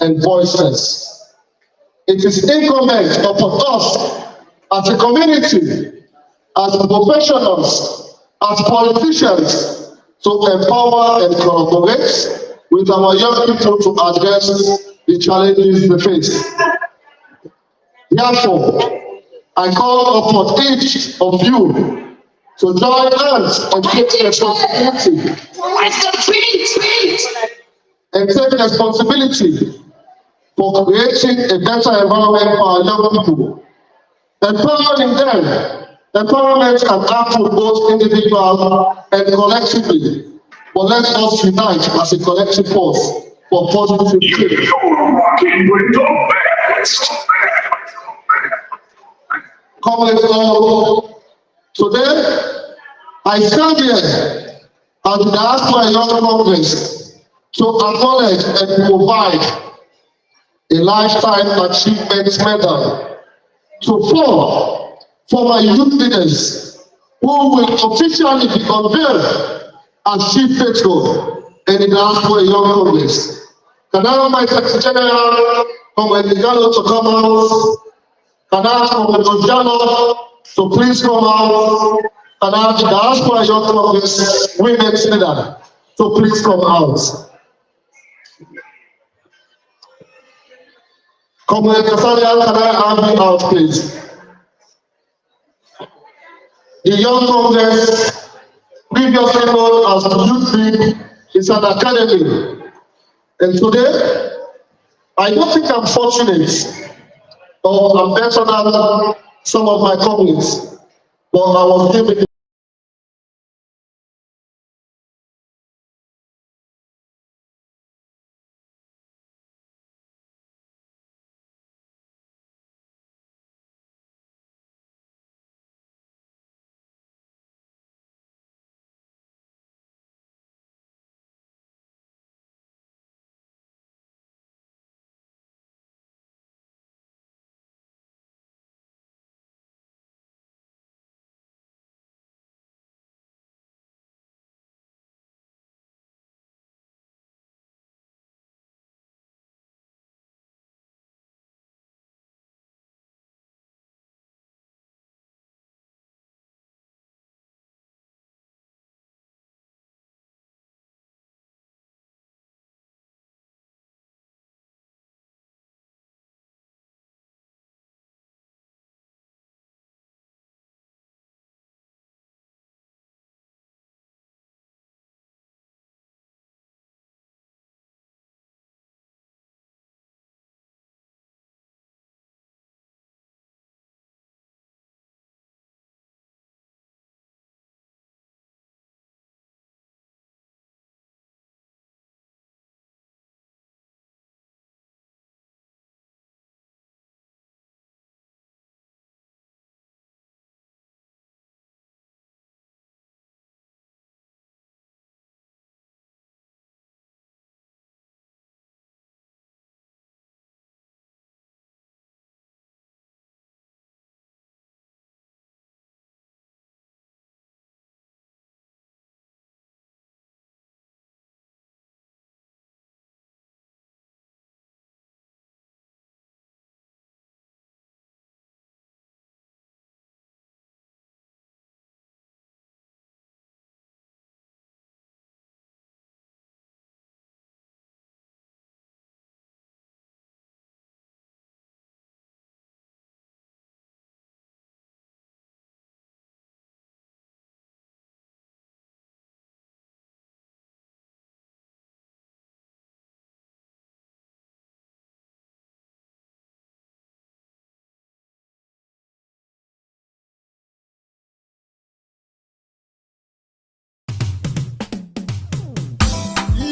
and voices. It is incumbent upon us as a community, as professionals, as politicians, to empower and collaborate with our young people to address the challenges they face. Therefore, I call upon each of you to join hands and take responsibility. And take responsibility for creating a better environment for our young people. Empowering them. Empowerment can happen both individually and collectively. But let us unite as a collective force for positive change. Comrades all, today I stand here as the Diaspora Young Congress to acknowledge and provide a lifetime achievement medal to four former youth leaders who will officially be unveiled as chief patron in the Diaspora Young Congress. Can I have my Secretary General Comrade Igalo to come out? Can I ask Comrade Ojano to please come out? Can I ask the Diaspora Young Congress Women's Leader to please come out? Comrade Fattia, can I have you out, please? The Young Congress, previously known as the Youth League, is an academy. And today, I don't think I'm fortunate or I'm better than some of my colleagues, but I was given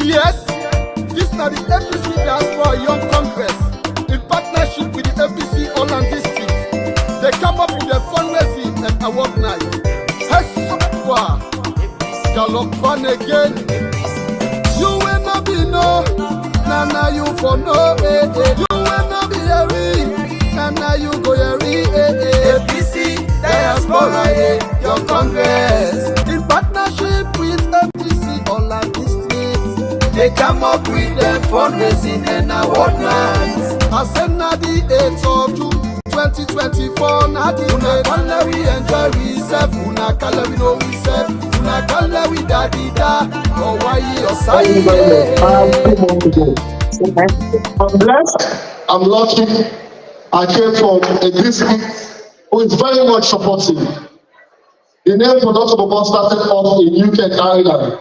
Yes, this is the APC Diaspora Young Congress in partnership with the APC Holland district. They come up with a fundraising and award night. Hesopwa, Galopon again. You will not be no, Nana you for no, You will not be a Nana you go a APC Diaspora Young Congress in partnership with APC Holland district. They they come up with the fundraising and award nights. I said na the 8th of June 2024, na the una kala we enjoy we serve, una kala we know we serve, una kala we daddy da, oh why you say I'm blessed, I'm lucky. I came from a district who is very much supportive. The name Production of started off in UK and Ireland.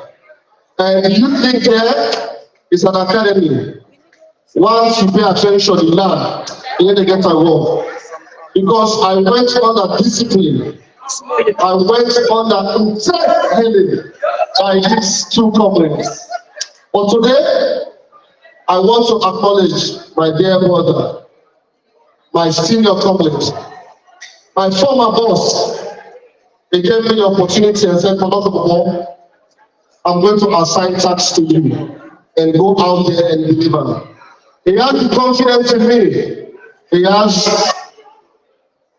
And the youth league there is an academy. Once you pay attention, you learn, you need to get award. Because I went under discipline. I went under intense healing by these two comrades. But today, I want to acknowledge my dear brother, my senior comrade, my former boss. He gave me the opportunity and said, I'm going to assign tasks to you and go out there and deliver. He has the confidence in me.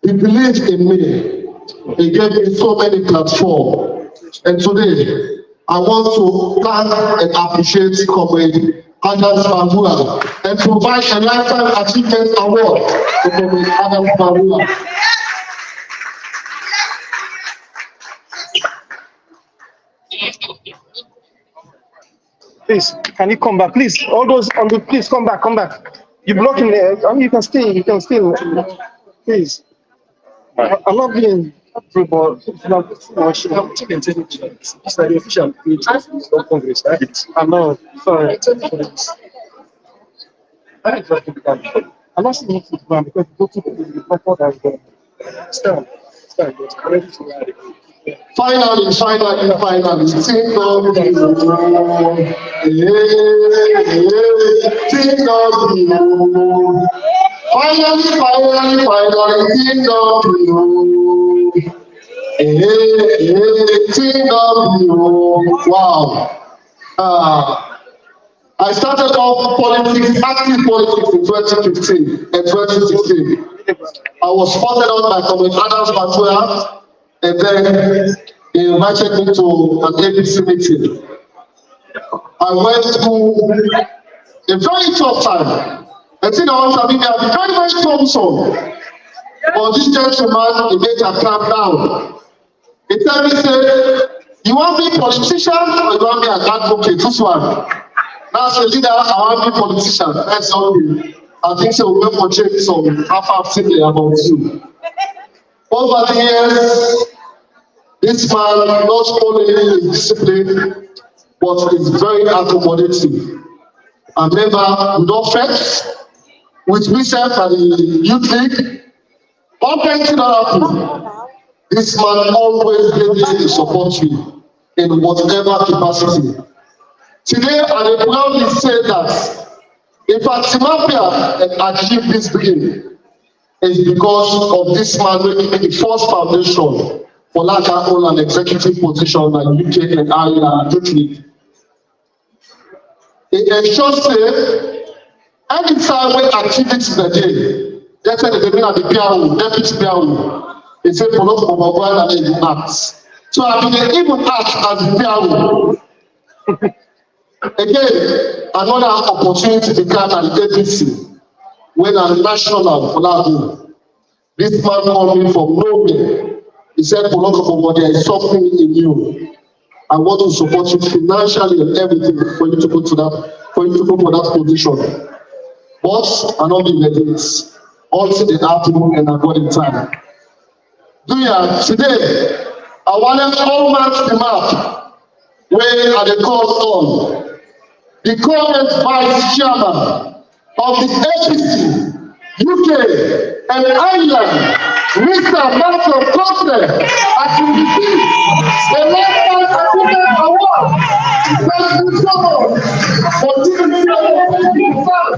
He believed in me. He gave me so many platforms. And today, I want to thank and appreciate Comrade Adams Bambula and provide a Lifetime Achievement Award to Comrade Adams Bambula. Please, can you come back? Please, all those on the, please come back, come back. You're blocking the, I mean, you can still, please. I'm not being rude, but it's not much. It's like the official page of Congress, right? I know, sorry. I'm not saying it's wrong because you go to the report as well. Still, Finally, sing on you. Sing on you. Finally, sing on you. Wow. I started off politics, active politics in 2015 and 2016. I was spotted out by Comrade Adams Bambula. And then he invited me to an APC meeting. I went through a very tough time. I think I want to be very, very troublesome. But this gentleman, he made a calm down. He told me, say, you want me politician or you want me an advocate? This one. Now, as a leader, I want me politician. That's all. I think so. We'll go change some half about you. Over the years, this man not only is disciplined, but is very accommodative. A member without facts, with myself and the youth league, all kinds of other. This man always ready to support you in whatever capacity. Today, I proudly say that if Atimapia achieved this dream, is because of this man making the first foundation for Laka hold an executive position like UK and Ireland youth league. It ensures that any time when activities the day, that's why they mean at the PRO, deputy PRO, they say for not for mobile and they act. So I mean they even act as the PRO. Again, another opportunity to become an APC. When I'm national for that, this man called me from nowhere. He said, there is something in you. I want to support you financially and everything for you to go to that, for you to go for that position. But I'm not being ready. Until the afternoon and I got in time. Today, I wanted all match the map where are the calls on. The current vice chairman of the APC, UK, and Ireland, Mr. Malcolm Cotter, has been received a Lifetime Achievement Award. Thank you so much for giving me the opportunity to serve.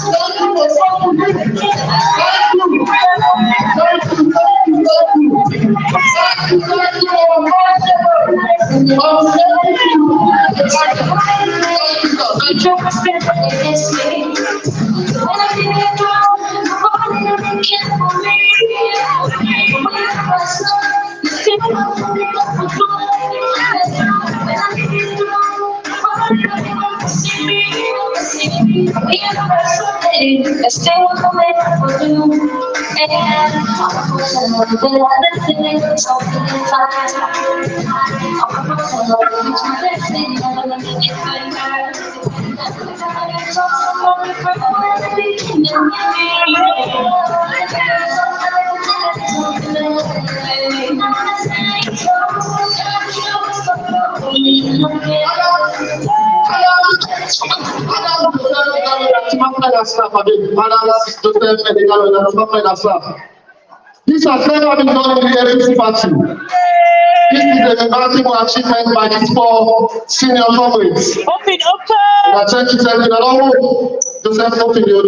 Thank you for serving me. Thank you. This has never been done in the APC party. This is a remarkable achievement by these four senior comrades. Open. Thank you, Joseph, open your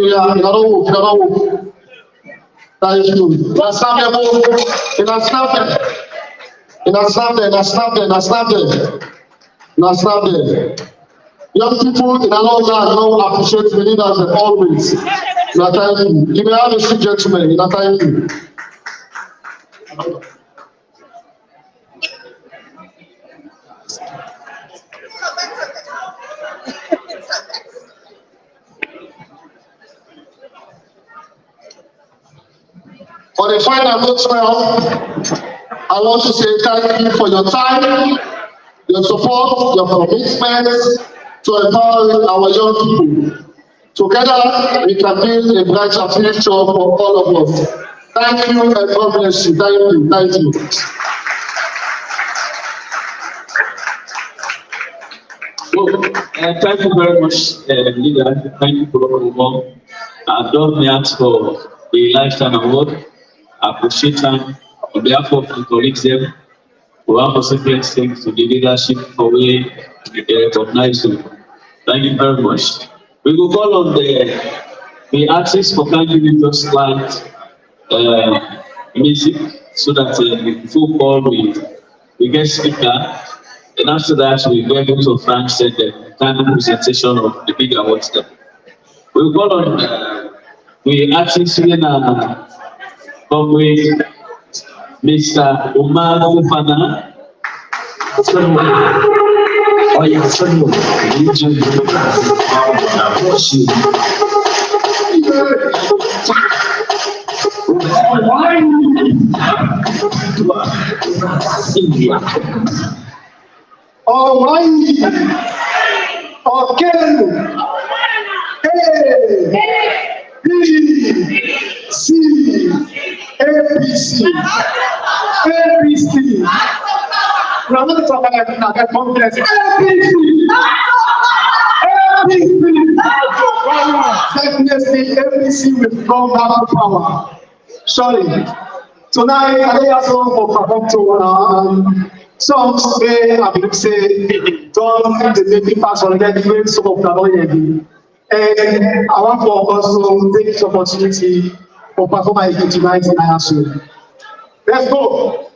Thank you. Young people in our land don't appreciate the leaders always. Thank you. You may have a seat, gentlemen. Thank you. For the final note, I want to say thank you for your time, your support, your commitment to empower our young people. Together, we can build a brighter future for all of us. Thank you and God bless you. Thank you. Thank you very much, leader. Thank you for all the work. Don't me ask for the lifetime award. I appreciate them on behalf of the colleagues there. We want to say thanks to the leadership for way they recognize them. Thank you very much. We will call on the artists for kindly just plant music so that before call we get speaker. And after that, we go to France and the final presentation of the big awards. We will call on the artists in comrade Mr. Omar Fana. Oh, yeah, Almighty, again, APC, we are not talking about confidence. APC with strong power. Sorry. Tonight, I also perform to songs where I will say, don't the making pass on the great song of Kaloyebi. And I want for us to take this opportunity for performing it tonight in IASU. Let's go.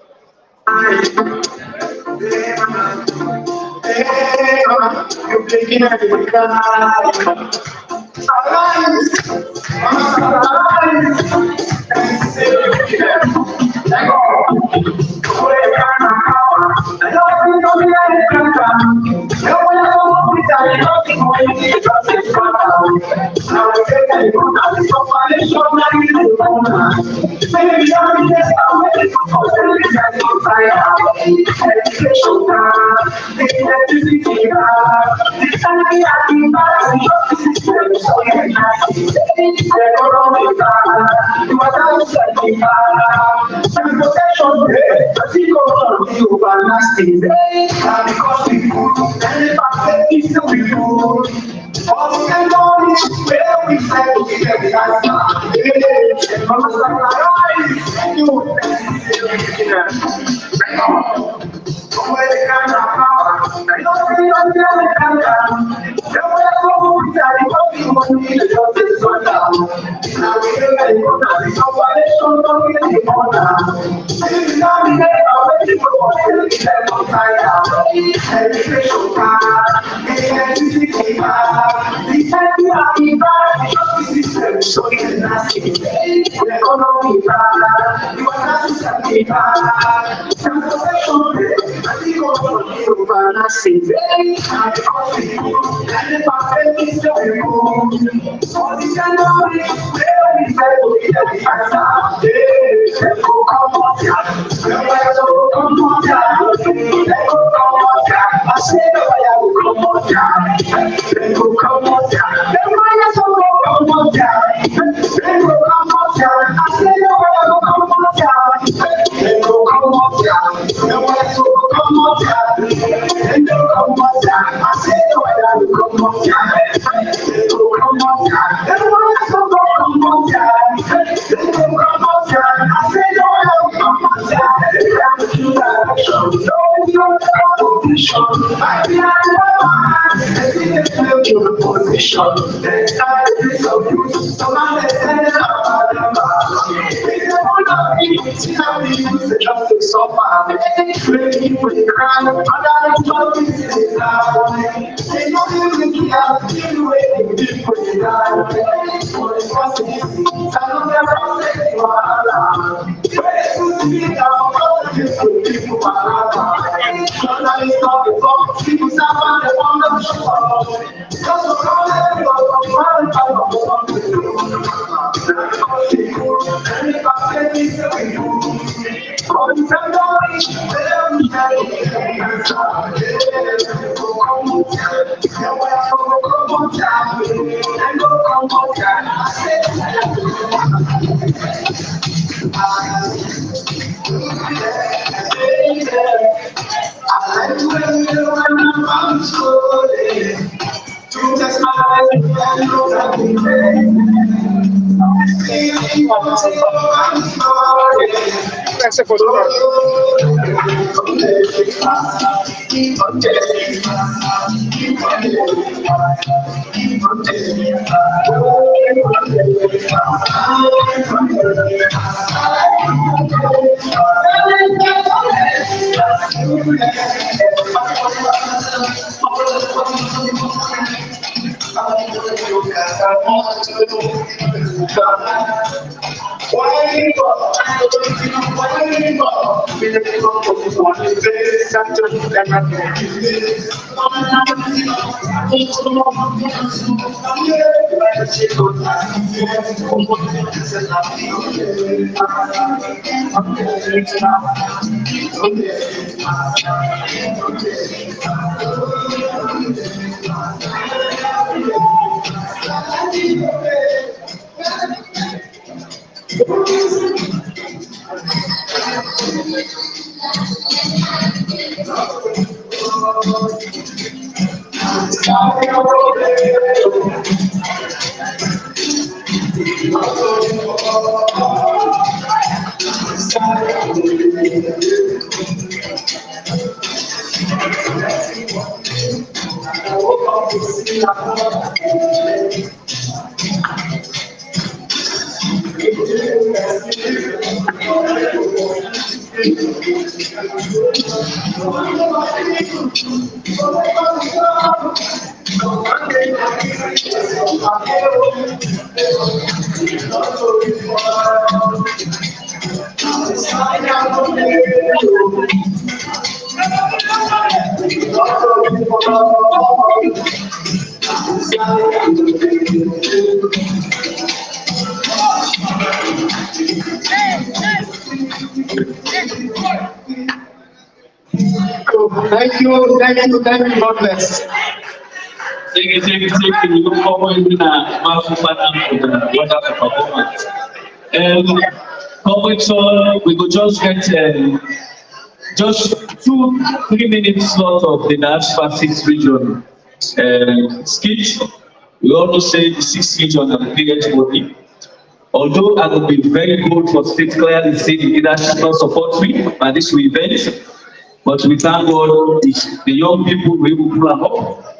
Thank you, God bless. Thank you. We look forward to the wonderful performance. We could just get just 2-3 minutes slot of the Diaspora 6 region skit. We also say the 6 region and PH Although I would be very good for state clearly say the leadership not support me at this event, but we thank God the young people we will pull up.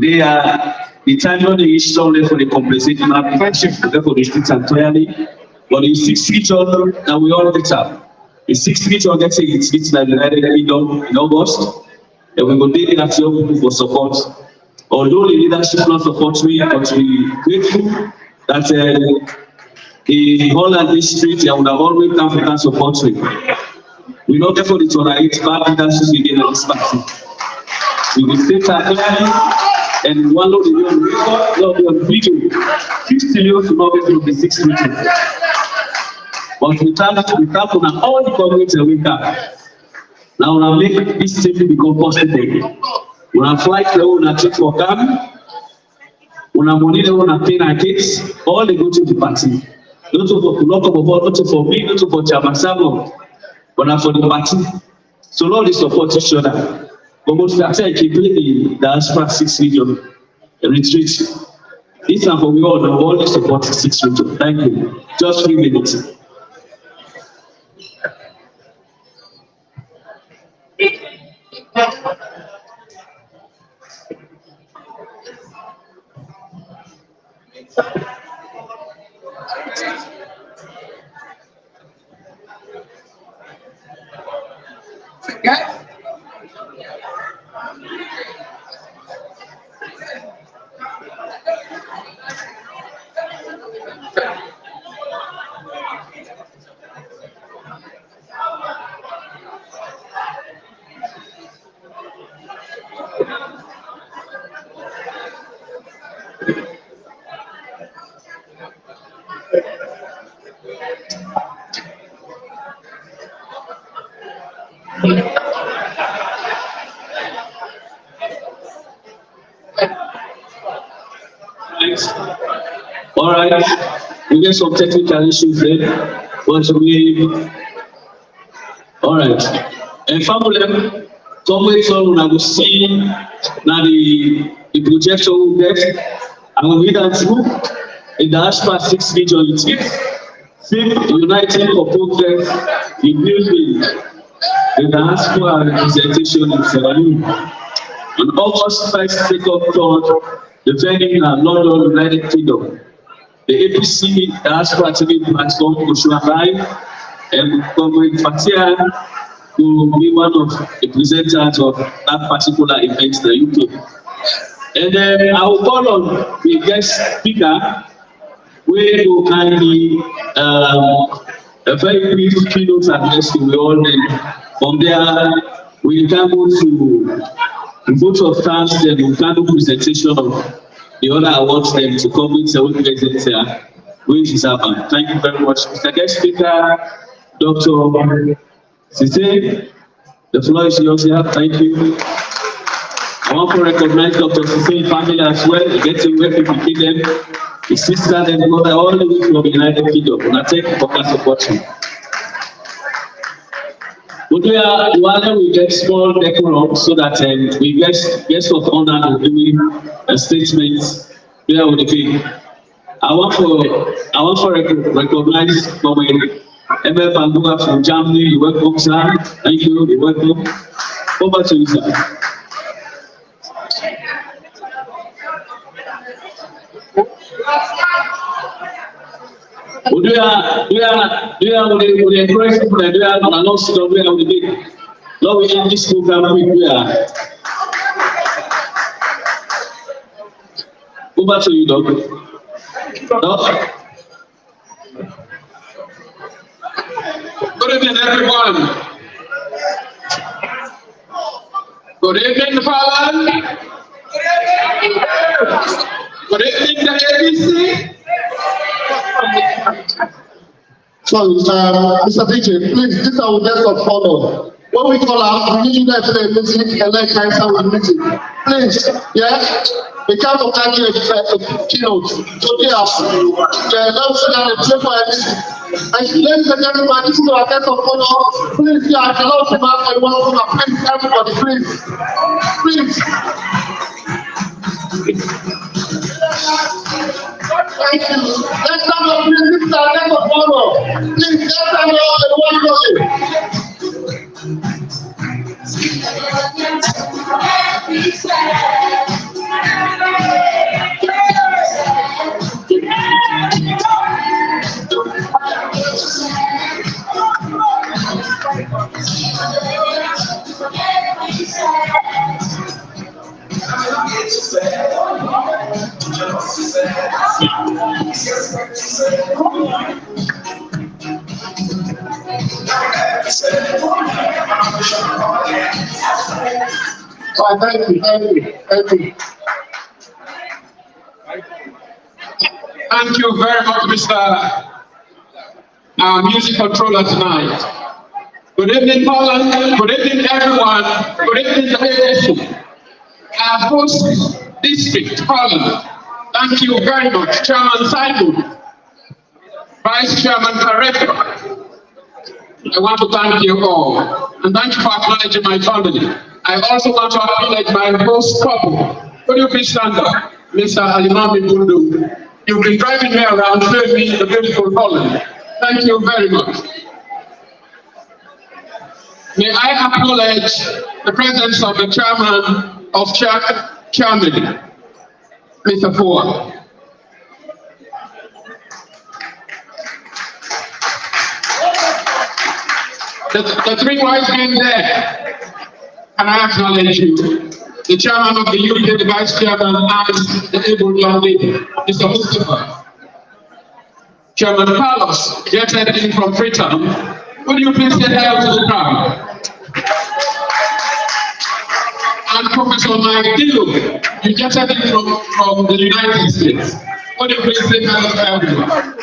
They are the time when they issue only for the compensation friendship for the streets entirely. But the 6 region and we all get up. The 6 region gets it's like the United Kingdom in August, and we go daily at young people for support. Although the leadership not support me, but we grateful that in Holland district, I would have always come to support me. We not therefore to tolerate bad leadership within this party. We will state that clearly and one of the young record, not the video, 50 years to not be 6 meetings. But we tap on all the governments that we have. Now we'll make this safety become possible. We'll flight level on a trip for camp. We'll money level on pay our kids. All they go to the party. Not for not for me, not for Chairman Sabo, but for the party. So Lord is support each other. But most of the keep the Diaspora 6 region retreat. This time for we all the support 6 region. Thank you. Just 3 minutes. All right, we get some technical issues there, but we. All right, and family, come wait for when I will see now the projection we get. I will read that through in the Diaspora 6 region. It is United for Progress in building the Diaspora representation in Senegal. On August 1st, 2nd, 3rd, defending London, United Kingdom. The APC Diaspora TV platform will show live and Comrade Fattia will be one of the presenters of that particular event in the UK. And then I will call on the guest speaker, where will kindly a very brief keynote address to the audience. From there, we can go to the vote of thanks, then we can do presentation of the other awards them to come with the present here, which is happening. Thank you very much. Mr. Guest Speaker, Dr. Sise, the floor is yours here. Thank you. I want to recognize Dr. Sise's family as well. Getting where people keep them, his sister and brother, all the way from the United Kingdom. And I thank you for that support. While we get small decorum so that we guests of honor will do a statement there with the king. I want to recognize Comrade MF Banguga from Germany. You welcome, sir. Thank you. You welcome. Over to you, sir. Do you encourage people and do you announce it on where we did? Lord, we end this program with over to you, Doc. Good evening, everyone. Good evening, Holland. Good evening, the APC. So, Mr. DJ, please, this is our guest of honor. When we call out, we need you guys to play music and let guys have a meeting. Please, yeah? We can't forget a keynote. So, yeah, let's sit down and play for a meeting. And ladies and gentlemen, this is our guest of honor. Please, yeah, I cannot come out for one of my friends, everybody, please. Please. Thank you. Let's have a music, this is our guest of honor. Please, let's have a one. Thank you. Thank you very much, Mr. Music Controller tonight. Good evening, Holland. Good evening, everyone. Good evening, the APC. Our host district, Holland. Thank you very much, Chairman Simon, Vice Chairman Pareto. I want to thank you all, and thank you for acknowledging my family. I also want to acknowledge my host couple. Could you please stand up, Mr. Alimami Bundu? You've been driving me around, showing me the beautiful Holland. Thank you very much. May I acknowledge the presence of the chairman of Chairman, Mr. Ford. The three wise men there, and I acknowledge you. The chairman of the UK, the vice chairman, and the able young lady, Mr. Mustafa. Chairman Carlos, jetted in from Freetown. Would you please say hello to the crowd? And Professor Mike Dillon, you jetted in from the United States. Would you please say hello to everyone?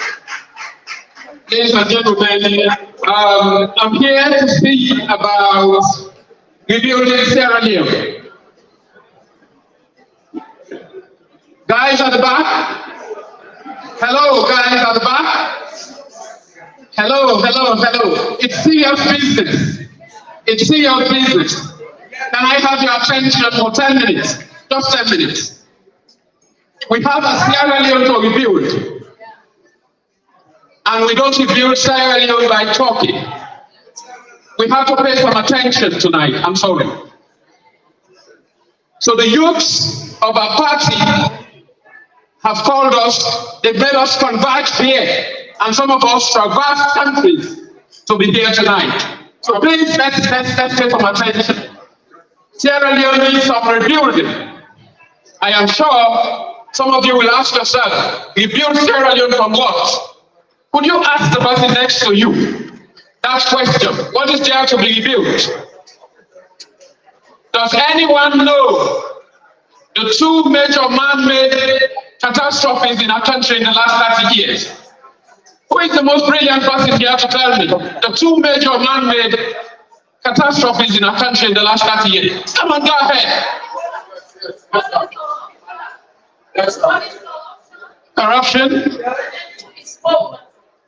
Ladies and gentlemen, I'm here to speak about rebuilding Sierra Leone. Guys at the back? Hello, guys at the back? Hello. It's serious business. It's serious business. Can I have your attention for 10 minutes? Just 10 minutes. We have a Sierra Leone to rebuild. And we don't rebuild Sierra Leone by talking. We have to pay some attention tonight. I'm sorry. So the youths of our party have called us, they've made us converge here, and some of us traverse countries to be here tonight. So please, let's pay some attention. Sierra Leone needs some rebuilding. I am sure some of you will ask yourself, rebuild Sierra Leone from what? Could you ask the person next to you that question? What is there to be rebuilt? Does anyone know the two major man-made catastrophes in our country in the last 30 years? Who is the most brilliant person here to tell me the two major man-made catastrophes in our country in the last 30 years? Come on, go ahead. Corruption.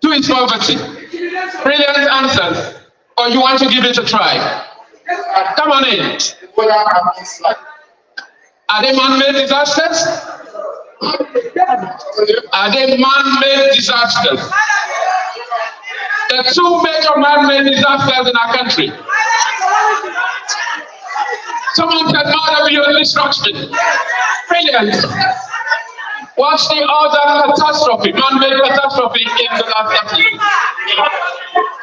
Two is poverty. Brilliant answers. Or you want to give it a try? Come on in. Are they man-made disasters? Are they man-made disasters? The two major man-made disasters in our country. Someone said man-made destruction. Brilliant. What's the other catastrophe, man-made catastrophe in the last 30 years?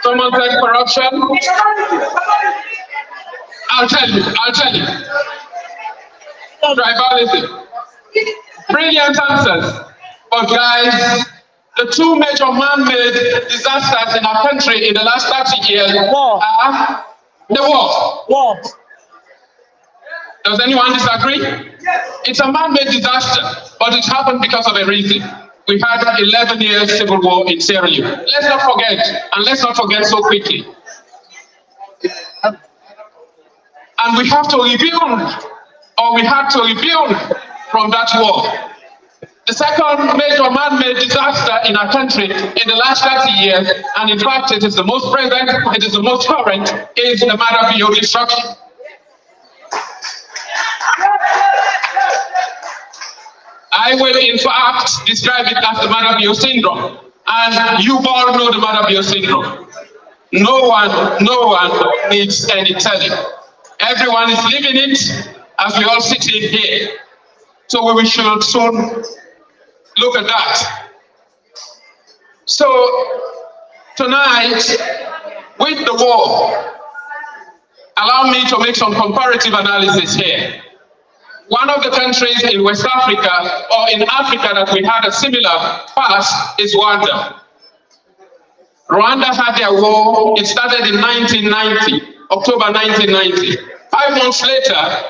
Someone said corruption. I'll tell you. Tribalism. Brilliant answers. But guys, the two major man-made disasters in our country in the last 30 years are the war. Does anyone disagree? It's a man-made disaster, but it happened because of a reason. We had 11 years civil war in Sierra Leone. Let's not forget so quickly. And we have to rebuild, or we had to rebuild from that war. The second major man-made disaster in our country in the last 30 years, and in fact it is the most present, it is the most current, is the Madabio destruction. I will in fact describe it as the Madabio syndrome. And you all know the Madabio syndrome. No one needs any telling. Everyone is living it as we all sit in here. So we should soon look at that. So tonight, with the war, allow me to make some comparative analysis here. One of the countries in West Africa, or in Africa, that we had a similar past is Rwanda. Rwanda had their war. It started in 1990, October 1990. 5 months later,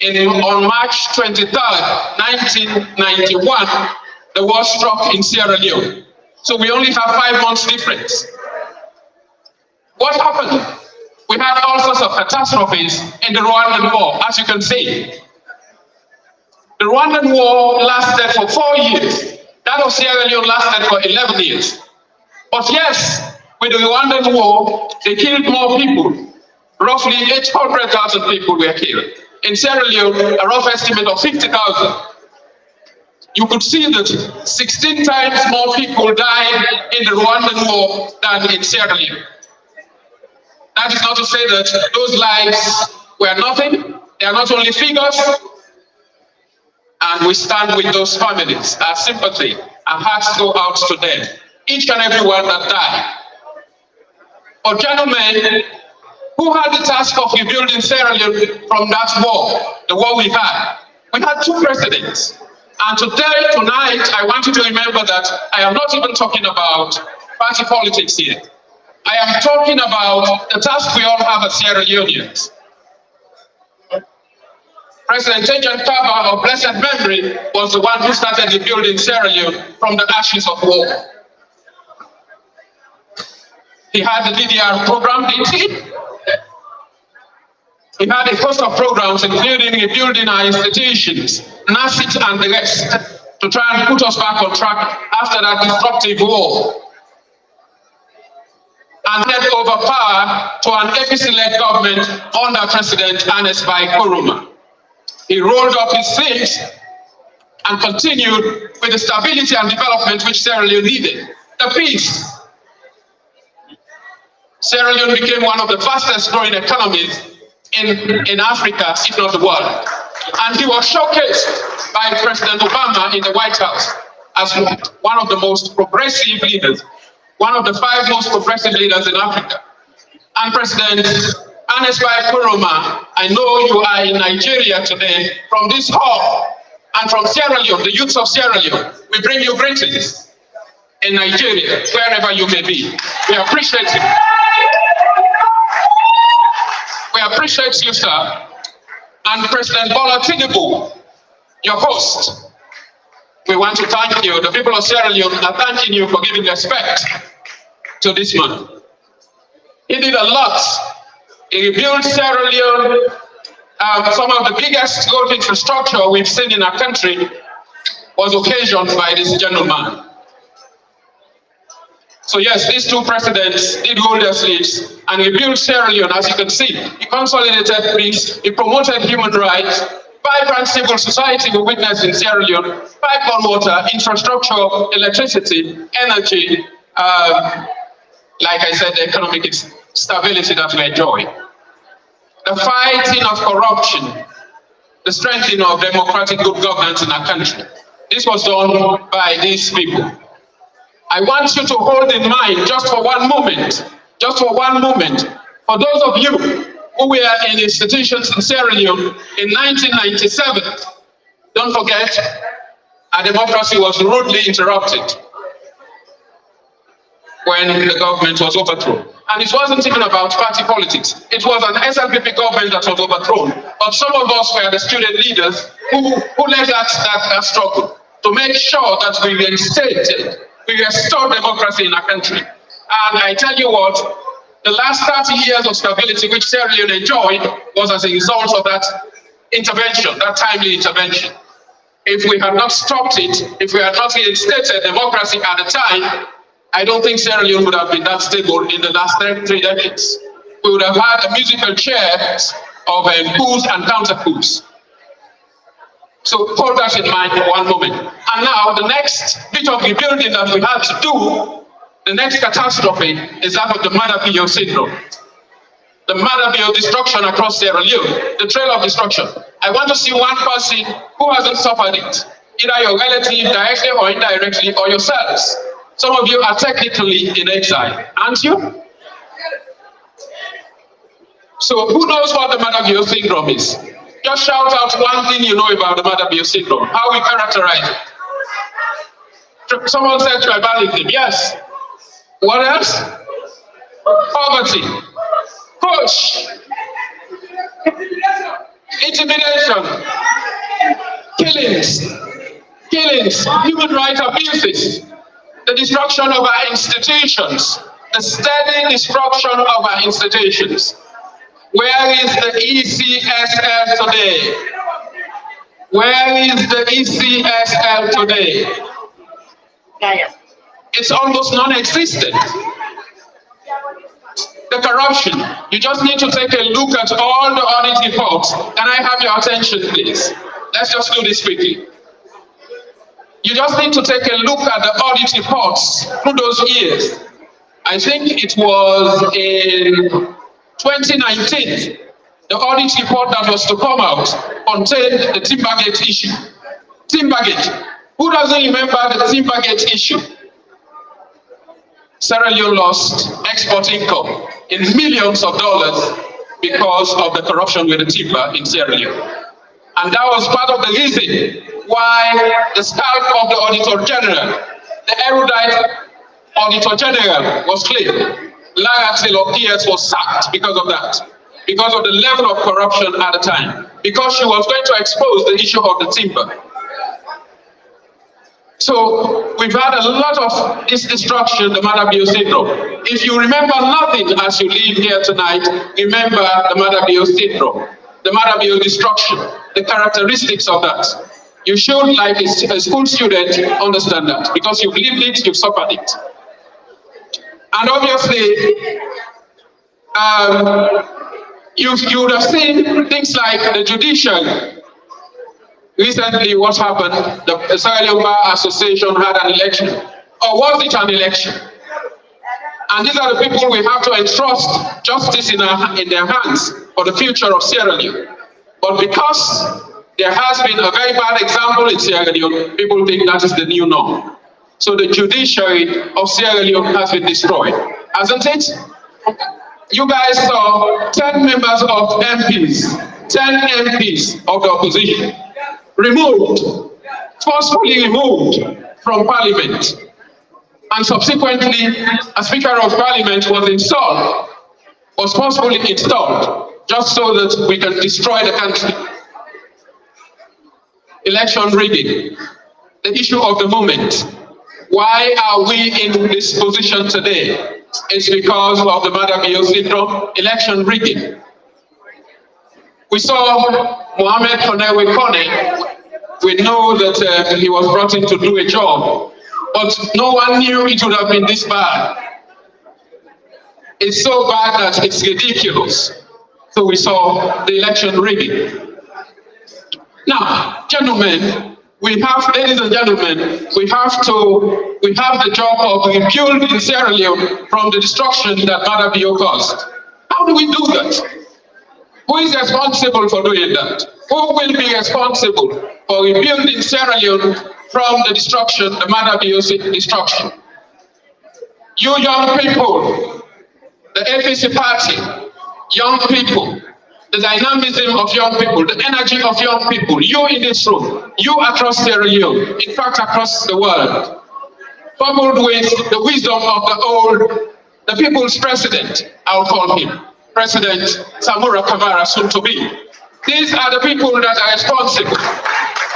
On March 23rd, 1991, the war struck in Sierra Leone. So we only have 5 months difference. What happened? We had all sorts of catastrophes in the Rwandan war, as you can see. The Rwandan war lasted for 4 years. That of Sierra Leone lasted for 11 years. But yes, with the Rwandan war, they killed more people. Roughly 800,000 people were killed. In Sierra Leone, a rough estimate of 50,000. You could see that 16 times more people died in the Rwandan war than in Sierra Leone. That is not to say that those lives were nothing. They are not only figures. And we stand with those families. Our sympathy, our hearts go out to them. Each and every one that died. But gentlemen, who had the task of rebuilding Sierra Leone from that war, the war we had? We had 2 presidents. And tonight, I want you to remember that I am not even talking about party politics here. I am talking about the task we all have as Sierra Leoneans. President Tejan Kaba, of blessed memory, was the one who started rebuilding Sierra Leone from the ashes of war. He had the DDR program, Dainke. He had a host of programs, including rebuilding our institutions, NASIT and the rest, to try and put us back on track after that destructive war. And handed over power to an APC-led government under President Ernest Bai Koroma. He rolled up his sleeves and continued with the stability and development which Sierra Leone needed. The peace. Sierra Leone became one of the fastest growing economies in Africa, if not the world. And he was showcased by President Obama in the White House as one of the most progressive leaders, one of the 5 most progressive leaders in Africa. And President Ernest Bai Koroma, I know you are in Nigeria today. From this hall and from Sierra Leone, the youths of Sierra Leone, we bring you greetings in Nigeria, wherever you may be. We appreciate you. We appreciate you, sir. And President Bola Tinubu, your host, we want to thank you. The people of Sierra Leone are thanking you for giving respect to this man. He did a lot. He rebuilt Sierra Leone. Some of the biggest road infrastructure we've seen in our country was occasioned by this gentleman. So yes, these 2 presidents did hold their sleeves and rebuilt Sierra Leone, as you can see. He consolidated peace, he promoted human rights, vibrant civil society we witnessed in Sierra Leone, pipeline water, infrastructure, electricity, energy, like I said, the economic stability that we enjoy. The fighting of corruption, the strengthening of democratic good governance in our country. This was done by these people. I want you to hold in mind, just for one moment, for those of you who were in institutions in Sierra Leone in 1997, don't forget, our democracy was rudely interrupted when the government was overthrown. And it wasn't even about party politics. It was an SLPP government that was overthrown. But some of us were the student leaders who led that struggle to make sure that we restored democracy in our country. And I tell you what, the last 30 years of stability which Sierra Leone enjoyed was as a result of that intervention, that timely intervention. If we had not stopped it, if we had not reinstated democracy at the time, I don't think Sierra Leone would have been that stable in the last 3 decades. We would have had a musical chairs of coups and counter-coups. So hold that in mind for one moment. And now the next bit of rebuilding that we had to do, the next catastrophe is that of the Madabio syndrome. The Madabio destruction across Sierra Leone, the trail of destruction. I want to see one person who hasn't suffered it, either your relative, directly or indirectly, or yourselves. Some of you are technically in exile, aren't you? So who knows what the Madabio syndrome is? Just shout out one thing you know about the Madabio syndrome, how we characterize it. Someone said tribalism, yes. What else? Poverty. Push. intimidation, killings, human rights abuses, the destruction of our institutions, the steady destruction of our institutions. Where is the ECSL today? Where is the ECSL today? It's almost non-existent. The corruption, you just need to take a look at all the audit reports. Can I have your attention, please? Let's just do this quickly. You just need to take a look at the audit reports through those years. I think it was in 2019, the audit report that was to come out contained the Timbergate issue. Timbergate. Who doesn't remember the Timbergate issue? Sierra Leone lost export income in millions of dollars because of the corruption with the timber in Sierra Leone. And that was part of the reason why the scalp of the Auditor General, the erudite Auditor General, was cleared. Lara Taylor PS was sacked because of that, because of the level of corruption at the time, because she was going to expose the issue of the timber. So we've had a lot of this destruction, the Madabio syndrome. If you remember nothing as you leave here tonight, remember the Madabio syndrome, the Madabio destruction, the characteristics of that. You should, like a school student, understand that because you've lived it, you've suffered it. And obviously, you would have seen things like the judiciary. Recently, what happened? The Sierra Leone Bar Association had an election. Or was it an election? And these are the people we have to entrust justice in their hands for the future of Sierra Leone. But because there has been a very bad example in Sierra Leone, people think that is the new norm. So the judiciary of Sierra Leone has been destroyed, hasn't it? You guys saw 10 members of MPs, 10 MPs of the opposition, removed, forcefully removed from Parliament. And subsequently, a Speaker of Parliament was forcefully installed, just so that we can destroy the country. Election rigging, the issue of the moment. Why are we in this position today? It's because of the Madabio syndrome, election rigging. We saw Mohamed Konewe Kone. We know that he was brought in to do a job, but no one knew it would have been this bad. It's so bad that it's ridiculous. So we saw the election rigging. Now, gentlemen, ladies and gentlemen, we have the job of rebuilding Sierra Leone from the destruction that Madabio caused. How do we do that? Who is responsible for doing that? Who will be responsible for rebuilding Sierra Leone from the destruction, the Madabio destruction? You young people, the APC party, young people, the dynamism of young people, the energy of young people, you in this room, you across Sierra Leone, in fact across the world, coupled with the wisdom of the people's president, I'll call him, President Samura Kamara, soon to be. These are the people that are responsible.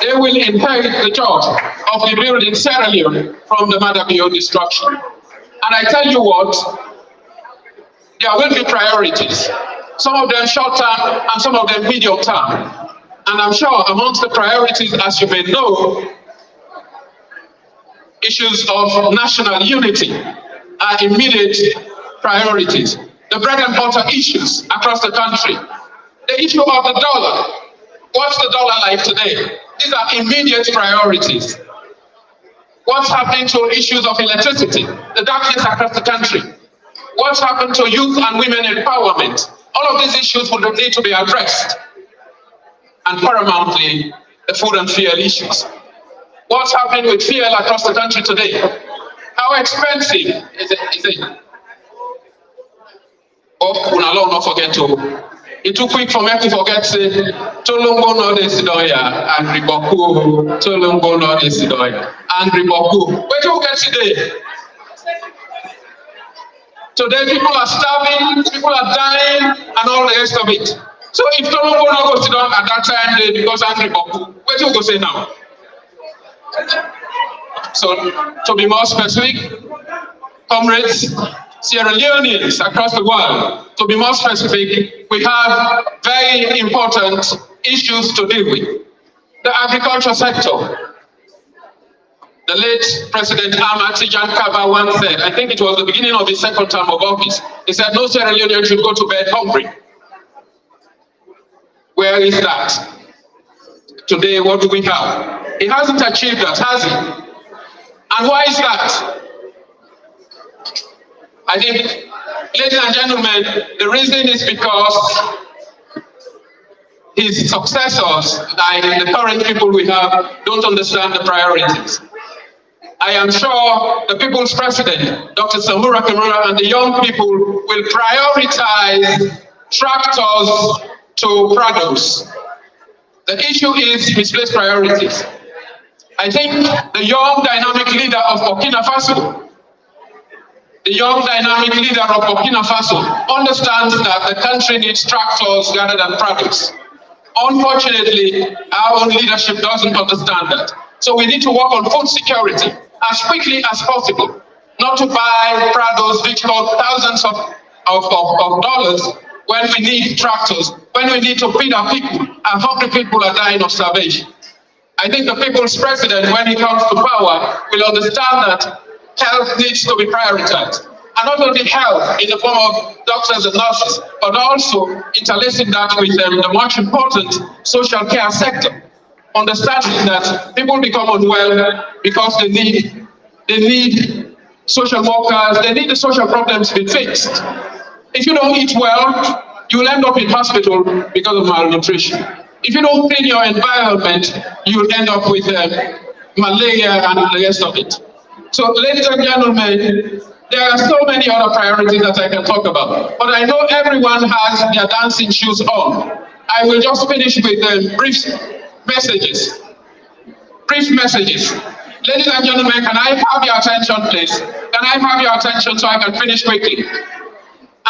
They will inherit the job of rebuilding Sierra Leone from the Madabio destruction. And I tell you what, there will be priorities. Some of them short-term and some of them medium-term. And I'm sure amongst the priorities, as you may know, issues of national unity are immediate priorities. The bread and butter issues across the country. The issue of the dollar. What's the dollar like today? These are immediate priorities. What's happening to issues of electricity? The darkness across the country. What's happened to youth and women empowerment? All of these issues would need to be addressed. And paramountly, the food and fuel issues. What's happening with fuel across the country today? How expensive is it? Oh, we'll not forget to. It's too quick for me to forget Tolongo no desidoya, Angry Boku, Tolongo no desidoya, Angry Boku. Where do you get today? Today people are starving, people are dying, and all the rest of it. So if someone go not go sit down at that time, they because angry, what you go say now? So to be more specific, comrades, Sierra Leoneans across the world, to be more specific, we have very important issues to deal with. The agriculture sector. The late President Ahmad Tijan Kaba once said, I think it was the beginning of his second term of office, he said no Sierra Leonean should go to bed hungry. Where is that? Today, what do we have? He hasn't achieved that, has he? And why is that? I think, ladies and gentlemen, the reason is because his successors, like the current people we have, don't understand the priorities. I am sure the people's president, Dr. Samura Kimura, and the young people will prioritize tractors to Prados. The issue is misplaced priorities. I think the young dynamic leader of Burkina Faso, understands that the country needs tractors rather than Prados. Unfortunately, our own leadership doesn't understand that. So we need to work on food security as quickly as possible, not to buy Prados which cost thousands of dollars when we need tractors, when we need to feed our people, and hungry people are dying of starvation. I think the people's president, when he comes to power, will understand that health needs to be prioritized. And not only health in the form of doctors and nurses, but also interlacing that with the much important social care sector. Understanding that people become unwell because they need social workers, they need the social problems to be fixed. If you don't eat well, you'll end up in hospital because of malnutrition. If you don't clean your environment, you'll end up with malaria and the rest of it. So, ladies and gentlemen, there are so many other priorities that I can talk about, but I know everyone has their dancing shoes on. I will just finish with brief messages. Ladies and gentlemen, can I have your attention, please? Can I have your attention so I can finish quickly?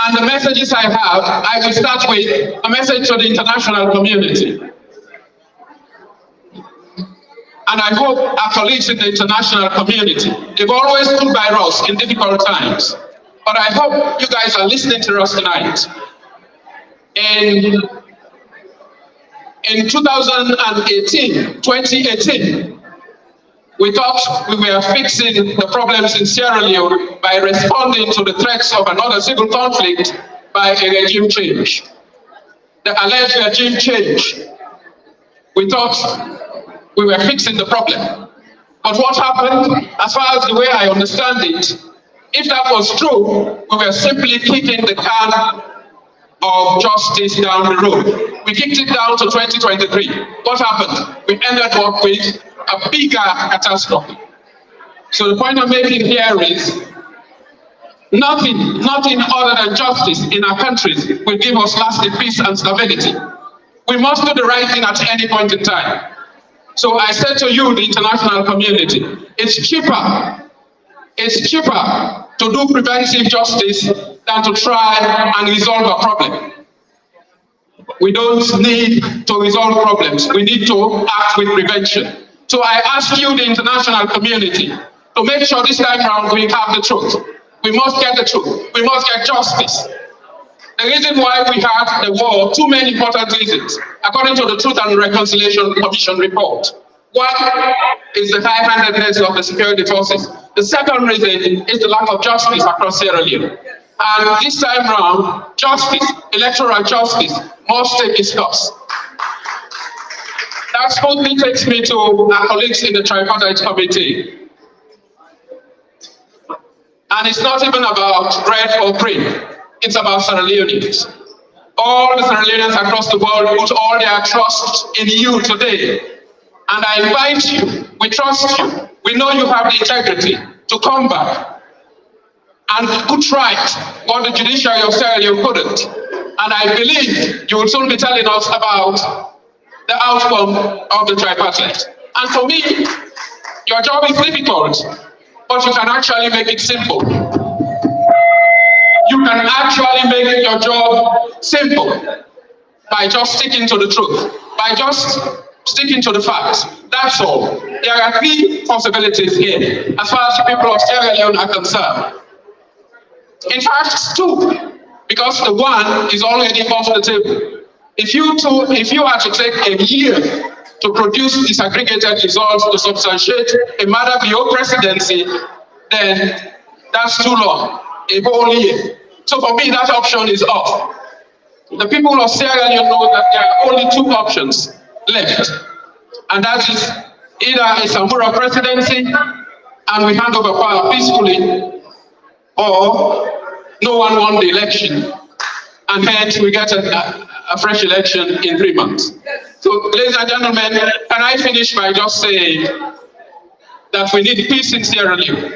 And the messages I have, I will start with a message to the international community. And I hope our colleagues in the international community, they've always stood by us in difficult times. But I hope you guys are listening to us tonight. In 2018, we thought we were fixing the problems in Sierra Leone by responding to the threats of another civil conflict by a regime change. The alleged regime change. We thought we were fixing the problem. But what happened, as far as the way I understand it, if that was true, we were simply kicking the can of justice down the road. We kicked it down to 2023. What happened? We ended up with a bigger catastrophe. So the point I'm making here is nothing other than justice in our countries will give us lasting peace and stability. We must do the right thing at any point in time. So I said to you, the international community, it's cheaper to do preventive justice than to try and resolve a problem. We don't need to resolve problems. We need to act with prevention. So I ask you, the international community, to make sure this time around we have the truth. We must get the truth. We must get justice. The reason why we had the war, two main important reasons, according to the Truth and Reconciliation Commission report. One is the high-handedness of the security forces. The second reason is the lack of justice across Sierra Leone. And this time around, justice, electoral justice, must take its course. That smoothly takes me to our colleagues in the tripartite committee. And it's not even about red or green. It's about Sierra Leoneans. All the Sierra Leoneans across the world put all their trust in you today. And I invite you, we trust you, we know you have the integrity to come back and put right what the judiciary of Sierra Leone couldn't. And I believe you will soon be telling us about the outcome of the tripartite. And for me, your job is difficult, but you can actually make it simple. You can actually make your job simple. by just sticking to the truth, by just sticking to the facts. That's all. There are three possibilities here, as far as the people of Sierra Leone are concerned. In fact, two, because the one is already off the table. If you are to take a year to produce disaggregated results to substantiate a Madabio presidency, then that's too long, a whole year. So for me, that option is off. The people of Sierra Leone know that there are only two options left, and that is either a Samura presidency and we hand over power peacefully, or no one won the election, and hence we get a fresh election in 3 months. So, ladies and gentlemen, can I finish by just saying that we need peace in Sierra Leone.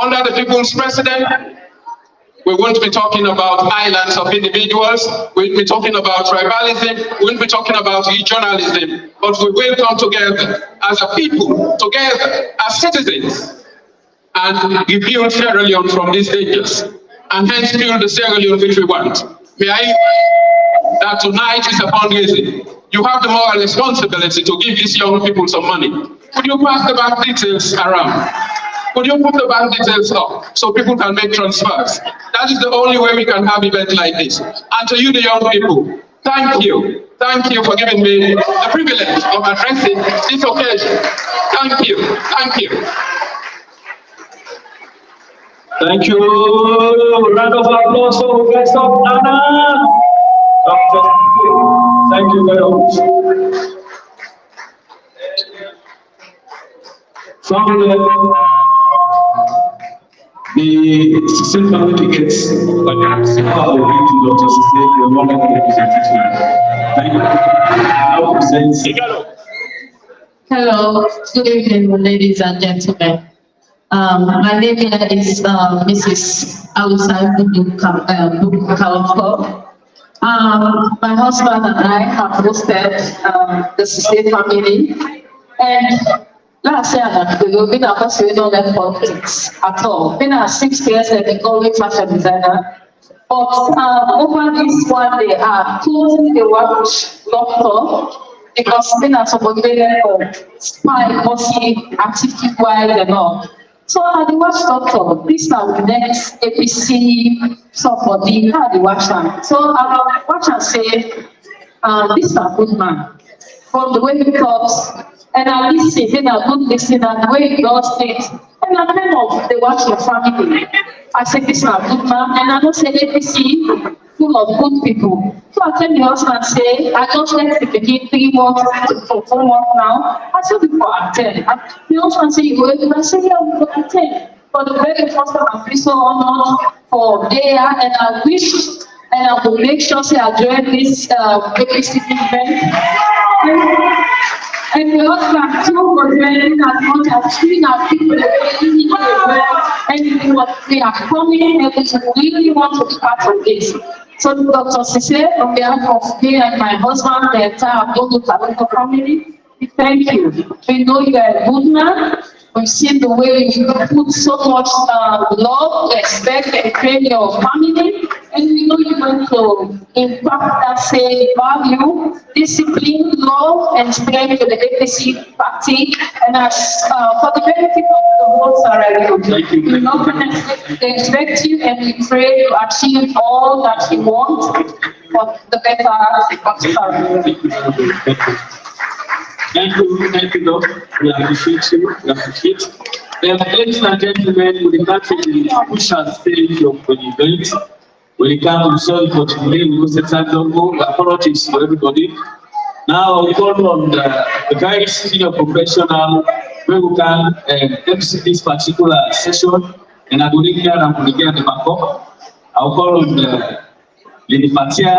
Under the people's president, we won't be talking about islands of individuals, we'll be talking about tribalism, we'll be talking about regionalism, but we will come together as a people, together as citizens, and rebuild Sierra Leone from these dangers, and hence build the Sierra Leone which we want. May I that tonight is a fundraising. You have the moral responsibility to give these young people some money. Could you pass the bank details around? Could you put the bank details up so people can make transfers? That is the only way we can have events like this. And to you, the young people, thank you. Thank you for giving me the privilege of addressing this occasion. Thank you. Thank you. Thank you. Round of applause for the guest of Anna. Thank you very much. From the 16 family tickets, but how we bring to Dr. Sise, the wonderful representation. Thank you. Hello, good evening, ladies and gentlemen. My name is Mrs. Alusai Bukaloko. My husband and I have hosted the Sise family, and last year we've been a person we don't let politics at all. Been 6 years I've been going fashion designer. But over this one day I closing the watch doctor because been a subordinated spy mostly activity wise and all. So I the watch doctor, this now the next APC somebody had the watch am. So I watch and say, this is a good man. From the way he talks, and I listen, then I don't listen, and the way he does things, and I kind of they watch your family. I say this is a good man, and I don't say APC full of good people. So I tell the husband say, I just let the begin 3 months for 4 months now. I say before I attend. The husband say you go, I say yeah, we go attend. For the very first time I feel so honored for there, and I wish and I will make sure say I join this APC event. And the husband too was ready as much as 3 people and they are coming and they really want to be part of this. So Dr. Sise, on behalf of me and my husband, the entire Bodo Talento family, we thank you. We know you are a good man. We've seen the way you put so much love, respect, and train your family. And we know you're going to impact that same value, discipline, love, and strength to the APC party. And as for the benefit of the whole Sierra Leone, we know they expect you and we pray you achieve all that you want for the better of Sierra Leone. Thank you, Doc. We appreciate you. We appreciate. Ladies and gentlemen, we can't take the crucial stage of the event. We come sorry for today. We will set apologies for everybody. Now we call on the very senior professional where we can MC this particular session, and I will be here and will be at the back up. I'll call on Lady Fattia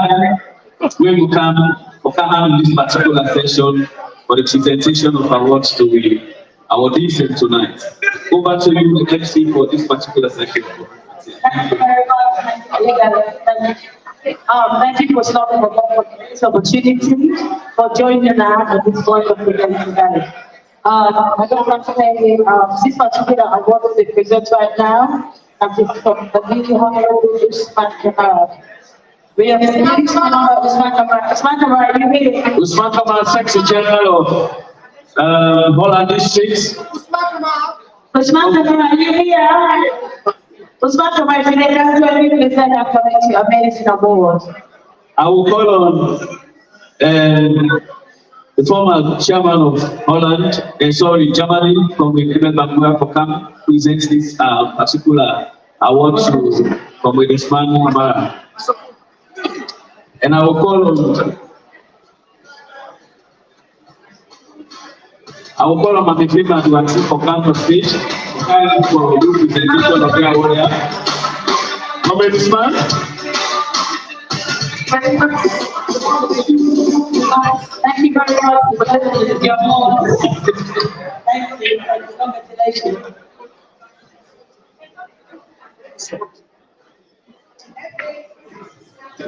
where we can handle this particular session for the presentation of awards to our decent tonight. Over to you, the MC, for this particular session. Thank you very much. Thank you for stopping for this opportunity for joining us at this point of the event today. I don't want to say this particular award they present right now, and it's from the really honorable We have Usman Kamara. Usman Kamara, are you here? Usman Kamara, Secretary General of Holland District. Usman Kamara, are you here? Usman Kamara, if you can do anything, please let us connect you. Amazing award. I will call on the former chairman of Holland, Germany, from the Bank for come present this particular award to Comrade Usman Kamara. And I will call on my favorite to actually for come on stage for the presentation of the award. Comrade Usman. Thank you very much for your award. Thank you.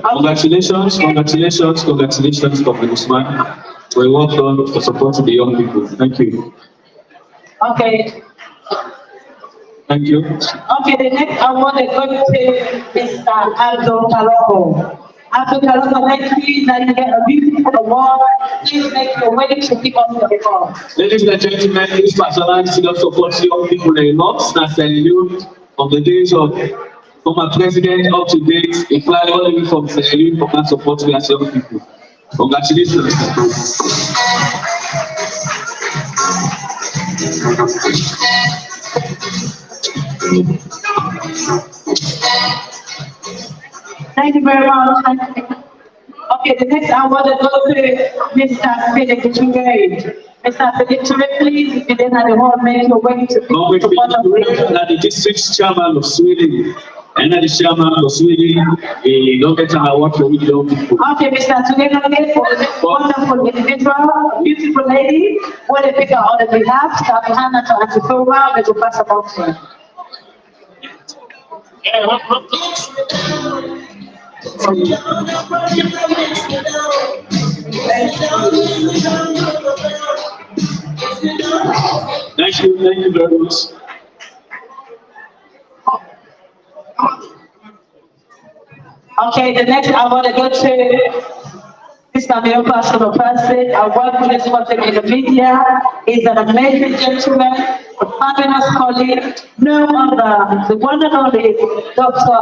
Congratulations. Congratulations, Dr. Usman. We work on for supporting the young people. Thank you. Okay. Thank you. Okay, the next award is going to Mr. Aldo Taloko. Aldo Taloko, next please, that you get a beautiful award. Please make your way to give us the award. Ladies and gentlemen, this personality of supports young people a lot. That's a youth of the days of former president up to date, a fly all the way from Sierra Leone for can support we as young people. Congratulations. Thank you very much. Okay, the next award is going to Mr. Philip Chungay. Mr. Philip Chungay, please, if you didn't have the hall, make your way to the district chairman of Sweden. And the chairman of Sweden, he don't get an award for young people. Okay, Mr. Chungay, wonderful individual, beautiful lady. What a figure on the behalf, Staff Hannah to Antifa, with the pass about her. Thank you very much. Okay, the next I want to go to Mr. Mayor Personal Person. I work with this one in the media. He's an amazing gentleman, a fabulous colleague, no other, the one and only Dr.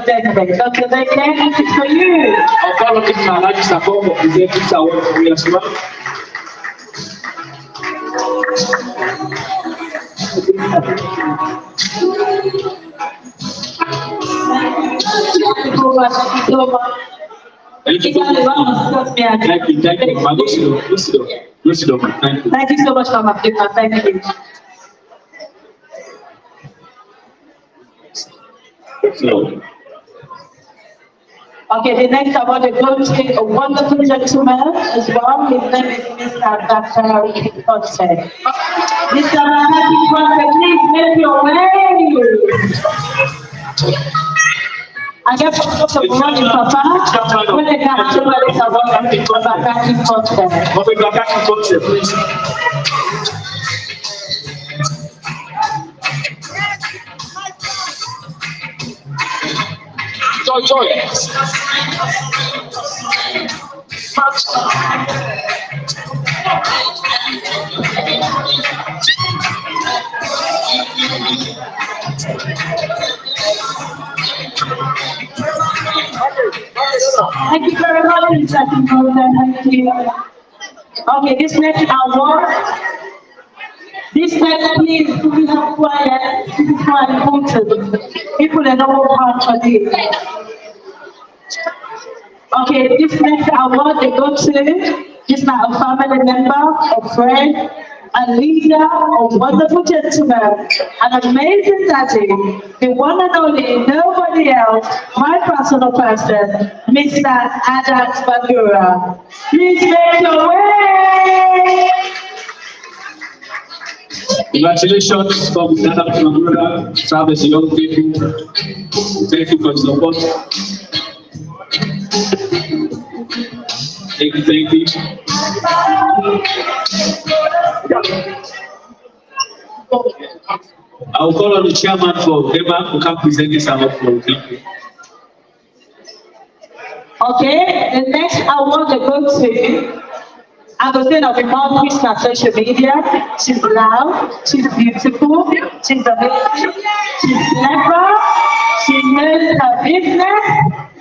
Dainke. Dr. Dainke, this is for you. I'll follow Mr. Alaji Sako for presenting this award for me as well. Thank you. Thank you so much, Mama. Thank you. Okay, the next I want to go to a wonderful gentleman as well. His name is Mr. Dr. Fattia. Mr. Fattia, please make your way. I get some money, Papa. When they come to where it's about Fattia, please. Joy. Thank you very much, Thank you. Okay, this next award. This next, please, we have quiet. This is quite important. People are not hard for this. Okay, this next award they go to is now a family member, a friend, a leader, a wonderful gentleman, an amazing daddy, the one and only, nobody else, my personal person, Mr. Adat Bagura. Please make your way. Congratulations from Adat Bagura, Travis, young people. Thank you for the support. Thank you. I will call on the chairman for Eva who can present this award for you. Thank you. Okay, the next award they go to, I'm going to be more on social media. She's loud, she's beautiful, she's amazing, she's clever, she knows her business.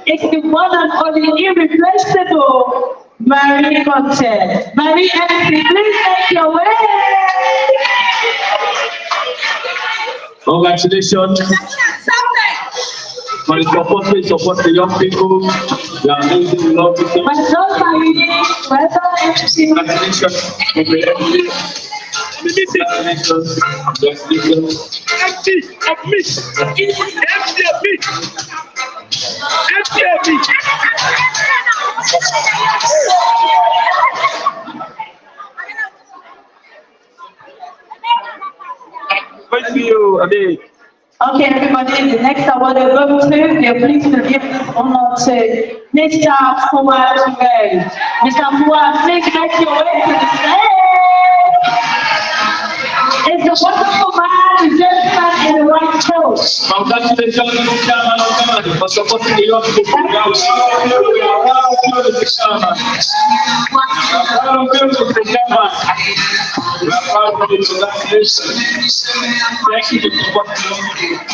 It's the one and only irreplaceable Marie Content. Marie MC, please make your way. Congratulations for the support the young people. You are amazing, we love you so much. Well done, Marie. Well done, MC. Congratulations. Thank you, Ade. Okay, everybody, the next award we're going to, we are pleased to give this honor to Mr. Fuad Ray. Mr. Fuad, please make your way to the stage. It's a wonderful man, the gentleman in the white coat. Congratulations, Chairman, for supporting the young people. We are proud of the Chairman. We are proud of the congratulations. Thank you for supporting the young people.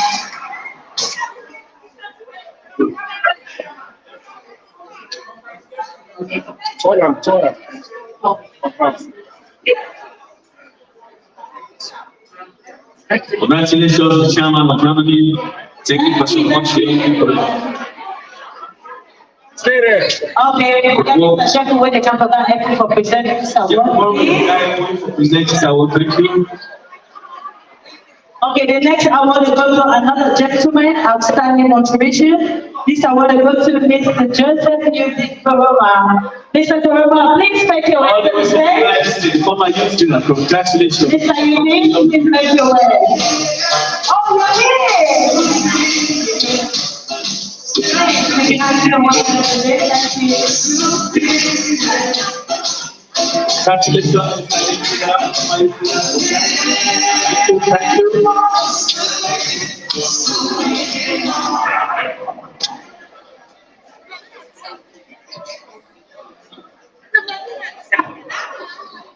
Congratulations, Chairman of Germany. Thank you for supporting the young people. Okay, we're going to check away the camera for presenting this award. Thank you. Okay, the next award is going to another gentleman, outstanding contribution. This award is going to Mr. Joseph Music Koroma. Mr. Koroma, please make your way to the stage. Former youth student, congratulations. Mr. Unique, please make your way. Oh,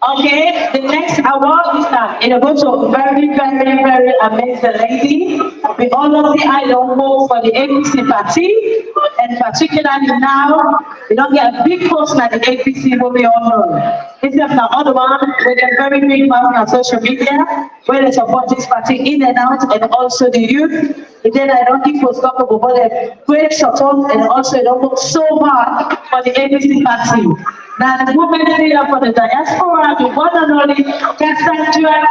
okay, the next award is that it goes to a very amazing lady. We honor the island for the APC party, and particularly now, we don't get a big post like the APC will be honored. It's just another one with a very big mouth on social media, where they support this party in and out, and also the youth. And then I don't think was talk about the great support, and also it don't work so hard for the APC party. Now the women leader for the diaspora, the one and only Cassandra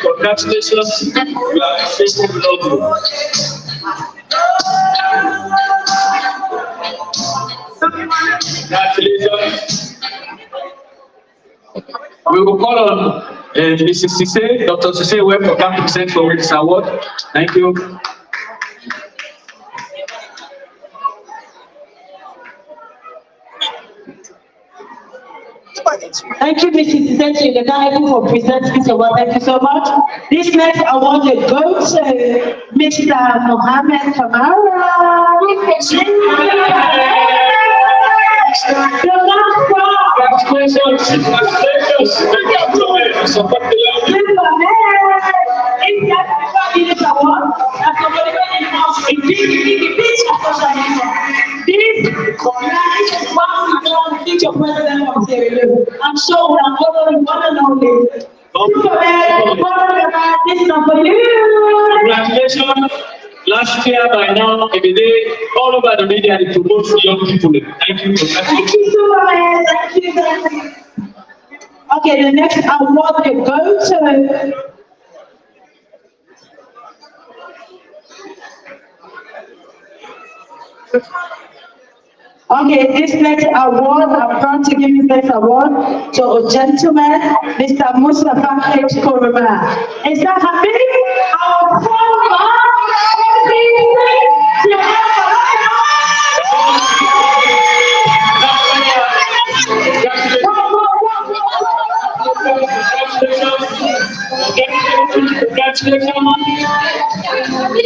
Congratulations. We are facing love. Congratulations. We will call on Mrs. Sise, Dr. Sise, welcome to present for this award. Thank you. Thank you, Mrs. Sise, the guy for presenting this award. Thank you so much. This next award will go to Mr. Mohammed Kamara. I'm sure we are following one and only. This is for you. Congratulations. Last year, by now, every day, all over the media, they promote young people. Thank you. Thank you so much. Thank you. Okay, the next award will go to okay, this next award, I'm proud to give this next award to a gentleman, Mr. Mustafa H. Koroma. Is that happening? Our former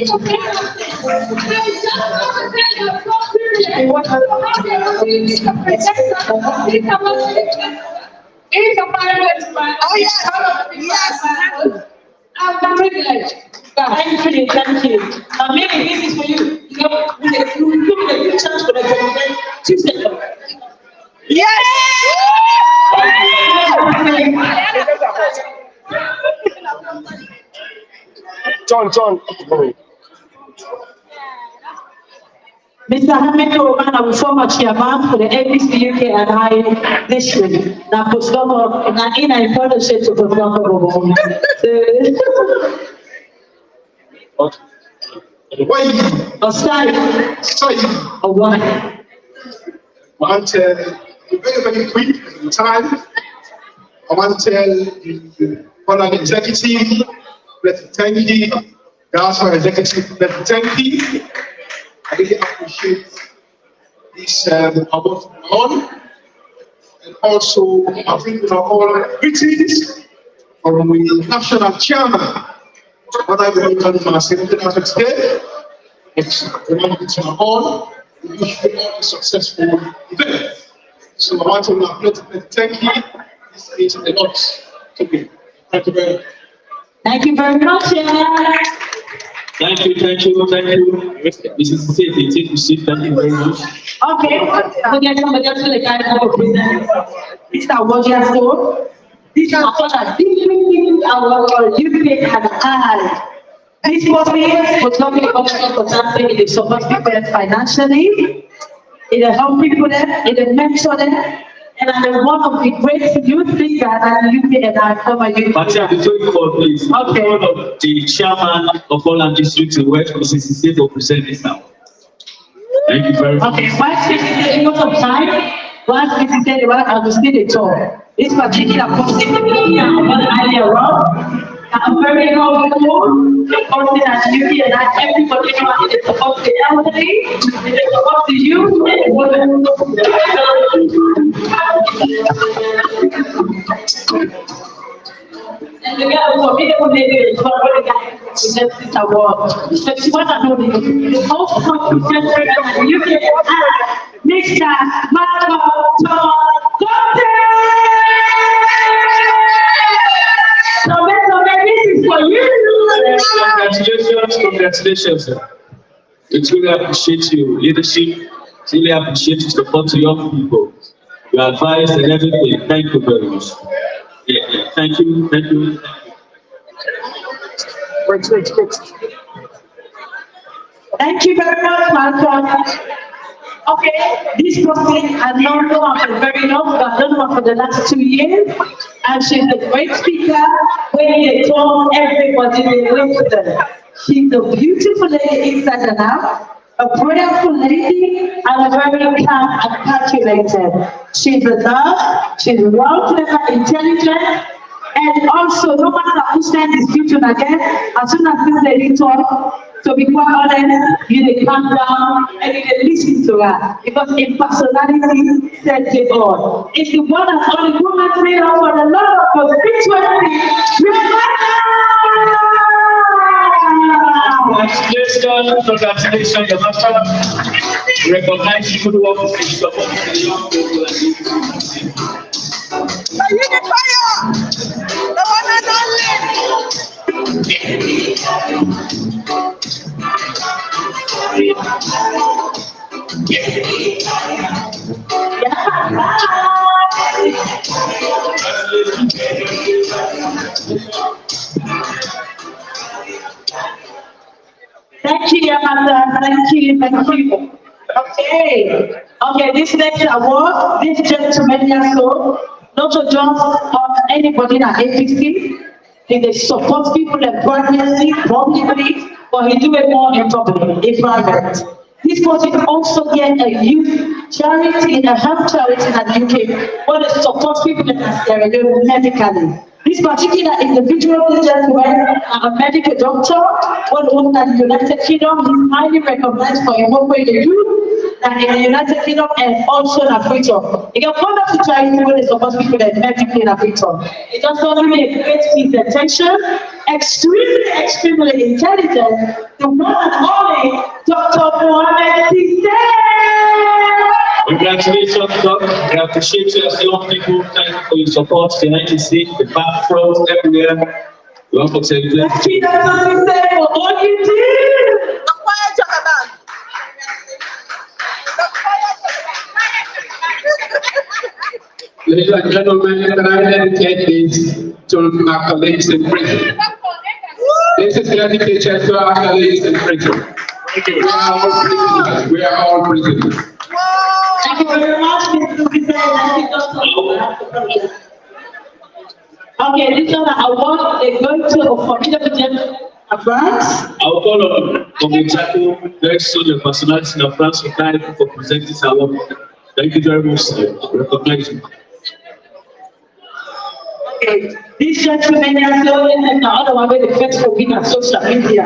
Oh yes, yes. I'm privileged. Thank you. Maybe this is for you. You know, you give me a good chance for the 2 seconds. Yes! John. Mr. Hamid Oman, I'm former chairman for the APC UK and I district. Now, Postdoc, in a partnership to Postdoc. I want to be very quick with the time. I want to tell the Holland executive, Dainke, Diaspora executive, Dainke. I really appreciate this award on, and also I think all greetings from the national chairman. What I will call my secretary today. It's a honor. We wish you all a successful event. So I want to thank you. This is a lot to me. Thank you very much. Thank you very much. Thank you. Mrs. City, take your seat. Thank you very much. Okay, we get somebody else to the guy who presents. This is our Roger store. This is our UK and I. This company was not being optional for something. It is supposed to be financially. It help people there. It mentor them. And I'm one of the great youth leaders that UK and I come again. Fattia, before you call, please. Okay. One of the chairman of Holland District in West Mississippi will present this now. Thank you very much. Okay, once this is a lot of time, once this is the one, I will still the talk. This particular posting one idea around. I'm very comfortable posting as UK and I everybody is supposed to the elderly, it is supposed to you and women. And the girl was a beautiful lady, the guy who just this award. So she was the most contemporary and UK and I, Mr. Marco Congratulations, sir. We truly appreciate your leadership, really appreciate your support to young people, your advice and everything. Thank you very much. Yeah. Thank you. Wait. Thank you very much, Malcolm. Okay, this person I've known her for very long, but I've known her for the last 2 years. And she's a great speaker. When they talk, everybody they listen. She's a beautiful lady inside and out, a prayerful lady, and a very calm and calculated. She's a nurse, she's well clever, intelligent, and also no matter who stands this future again, as soon as this lady talks, to be quite honest, you dey calm down and you dey listen to her because in personality sets it all. It's the one and only woman made up for a lot of spirituality. Congratulations, your master. Recognize good work in supporting the young people and the unifier! The one and only! Thank you, Yamata. Thank you. Okay, this next award, this gentleman here, so not to just on anybody in APC. They support people in pregnancy, publicly, but he do it more in public, in private. This person also get a youth charity, a health charity in the UK, where they support people in Australia medically. This particular individual, this gentleman, a medical doctor, well known in the United Kingdom, is highly recognized for his work with the youth and in the United Kingdom and also in Africa. You can come back to try to do this supposed people that medically in Africa. It just only a great presentation, extremely intelligent, the one and only Dr. Mohamed Sissé. Congratulations, Doc. We appreciate you as young people. Thank you for your support behind the scene, the back, front, everywhere. We want to say Let's see Dr. Sissé for all you do. Ladies and gentlemen, can I dedicate this to my colleagues in prison? This is dedicated to our colleagues in prison. We are all prisoners. We are all prisoners. Thank you very much, Mr. Sissé. Okay, this one I want to go to a formidable gentleman of France. I will call on Komitaku, very soon, the personality of France, for time for presenting this award. Thank you very much, sir. Recognize you. Okay, this gentleman has always had the other one with the first for being on social media.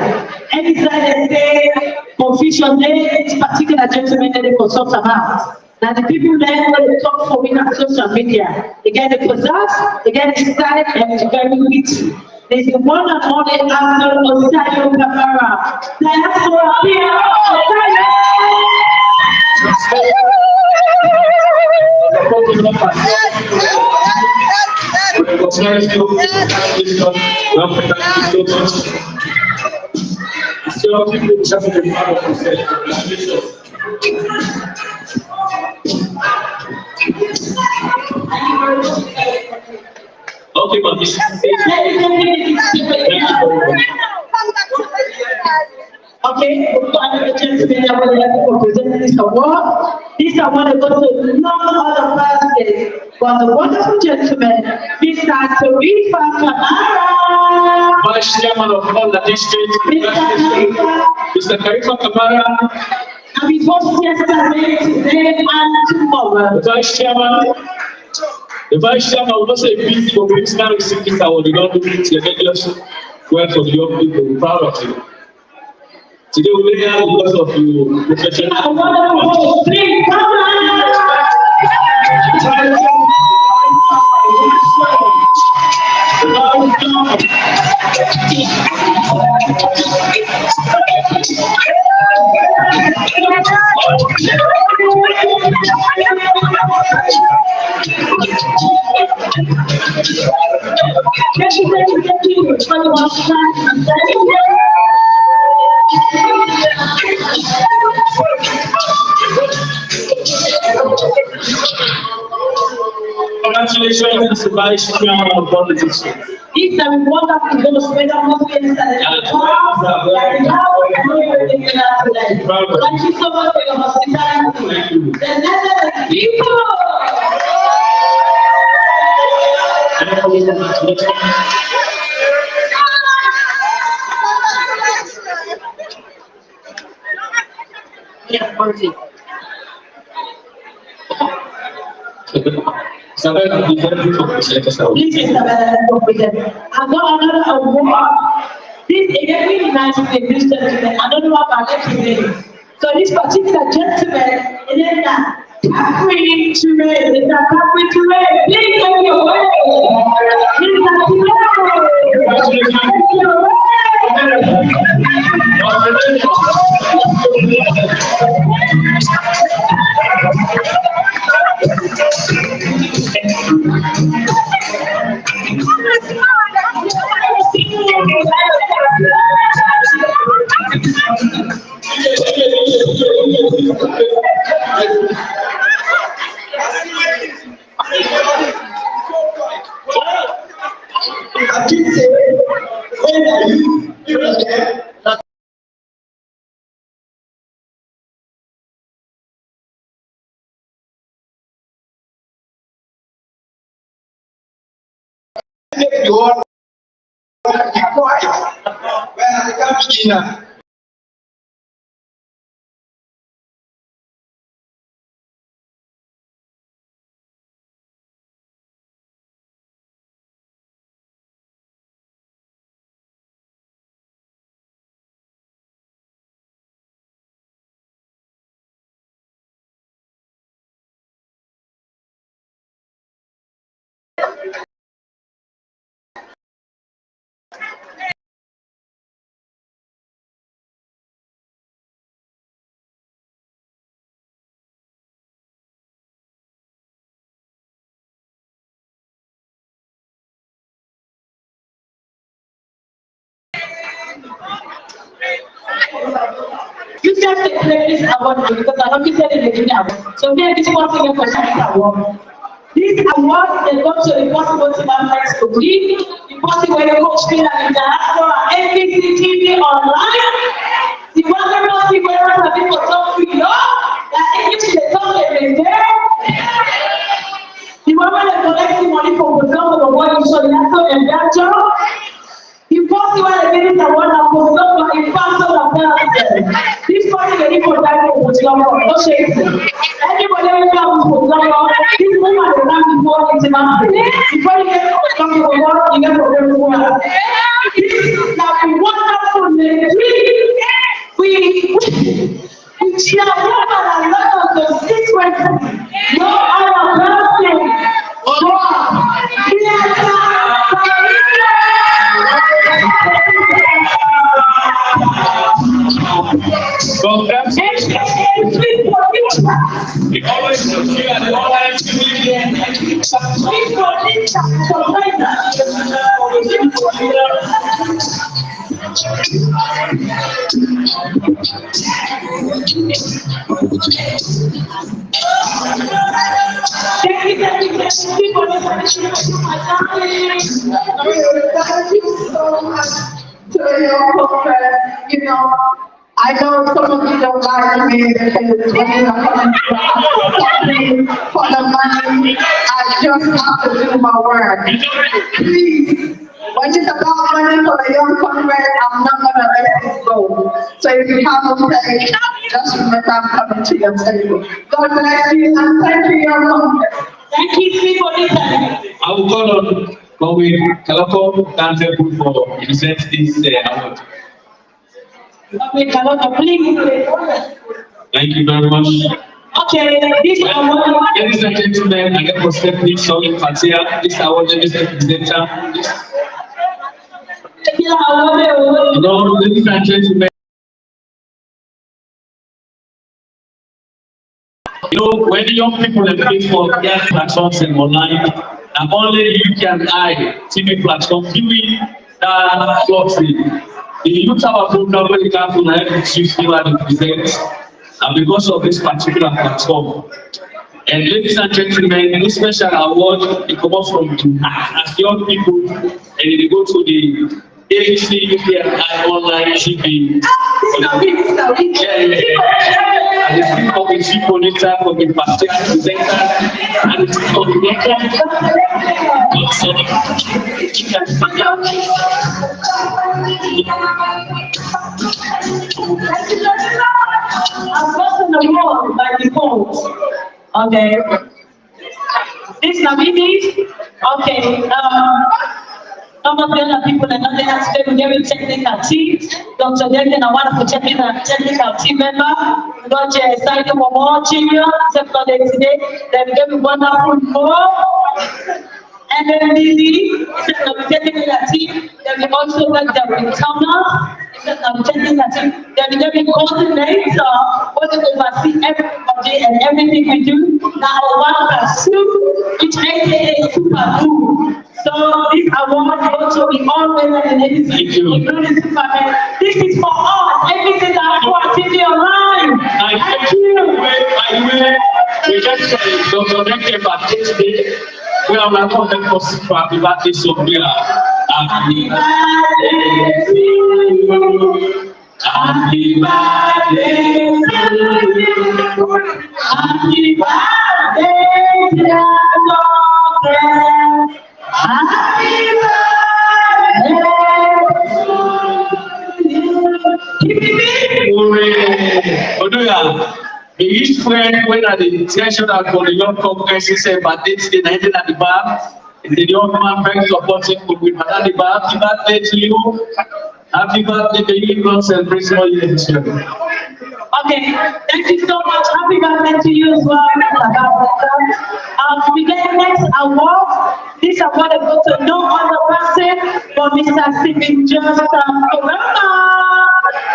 Anytime they say confusion, this particular gentleman they consult about. Now the people there when they talk for being on social media, they get the possess, they get the style and the very witty. There's the one and only actor Osayo Kamara. Diaspora here, Okay, but this okay, another gentleman I would like to present this award. This award goes to none other person but the wonderful gentleman, Mr. Tarifa Kamara. Vice Chairman of Holland District, Mr. Tarifa Kamara, And we host yesterday, today, and tomorrow. The Vice Chairman will also be busy for now receiving our development just work for the young people. We're proud of you. Today we lay out because of your professional. I want to please come on. Congratulations, Mr. Vice Chairman of Holland District. It's a wonderful demonstration of yesterday. Thank you so much for your hospitality. The next people. Yeah, Marty. Please, I got another award. This is a really nice thing, this gentleman. I don't know about it today. So this particular gentleman, it is that Capri Touré, Mr. Capri Touré, please take your way. You are quiet. When I come in, You just declare this award because I don't said it again now. So here is one thing for this award. This award is going to the possible to members to be the possible coach in the diaspora, APC TV online. The wonderful people have been for some free love. That is the top of the day. The woman that collects money for the world is so and that job. The first one against the one that was not in pastor of that. This person ready for that was no shame. Anybody else comes for this woman is not before it's enough. Before you get come to the world, you get for them world. This is now a wonderful name. We shall work on a lot of the sequences. No other person. You know, I know some of you don't like me because when you're coming for the money, I just have to do my work. Please, when it's about money for the young Congress, I'm not going to let it go. So if you have a say, just remember I'm coming to your table. God bless you and thank you, young Congress. Thank you, SweetBonita. I will call on Kalako Dainke for present this award. Okay, Kalako, please. Thank you very much. Okay, this award. Ladies and gentlemen, I get for Stephanie Showing Fattia. This award, ladies and presenter. You know, ladies and gentlemen. You know, when young people are looking for their platforms and online, and only you can TV platform viewing that closely. The youth have a program where you can choose people to present, and because of this particular platform. And ladies and gentlemen, this special award it comes from as young people, and they go to the APC online TV. And it's been called the SweetBonita for the Fattia presenter, and it's called the I've gotten the award by default. Okay. This Navidi. Okay. Some of the other people are not there, very technical team. Dr. Dainke, I want to technical team member. Dr. Saidi Momo, Junior, Secretary today. They gave me wonderful more. And then Lily, technical team. They also got the Thomas, technical team. They gave me coordinator, what they oversee everybody and everything we do. Now one pursue, which AKA Super Do. So this award also be always an including Superman. This is for us, everything that for TV online. Thank you. We just Dr. Dainke today. We are welcome for happy birthday, Sophia. Happy birthday to you. Happy birthday to you. Happy birthday, dear Doctor. Happy birthday to you. Oduya, the each friend when at the treasurer for the young Congress he said, but it's the 19 at the bar. The young man very supportive with at the bar. Happy birthday to you. Happy birthday to you. God celebrate all your history. Okay, thank you so much. Happy birthday to you as well. We get the next award. This award goes to no other person but Mr. Stephen Johnson.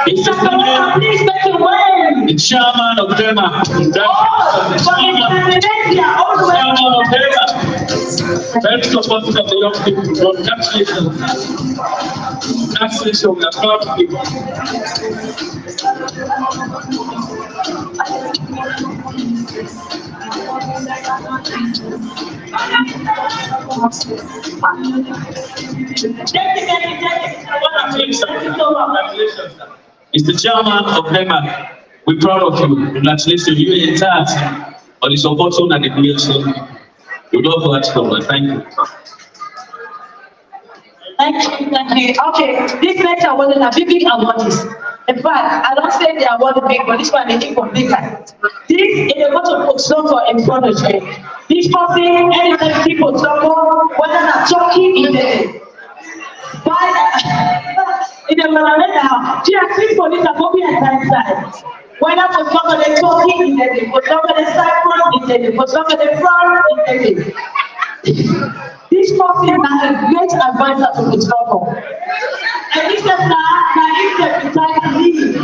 Mr. Corona, please make your way. The chairman of DEMA. Chairman of DEMA. Very supportive of the young people. Congratulations. Congratulations, we are proud of you. Mr. Chairman of NEMA, we're proud of you. Congratulations, you and the entire team on the support and the creation. We love that for thank you. Thank you, thank you. Okay, this next award is a big award. In fact, I don't say the award is big, but this one is even bigger. This is a lot of Oxford in front of you. This person, anytime people talk, whether they're talking in the in the Malamena, she has seen police are moving at that side. Whether for somebody talking in the for somebody side front in the for somebody front in the this person is a great advisor to the trouble. And this is now if the time leave.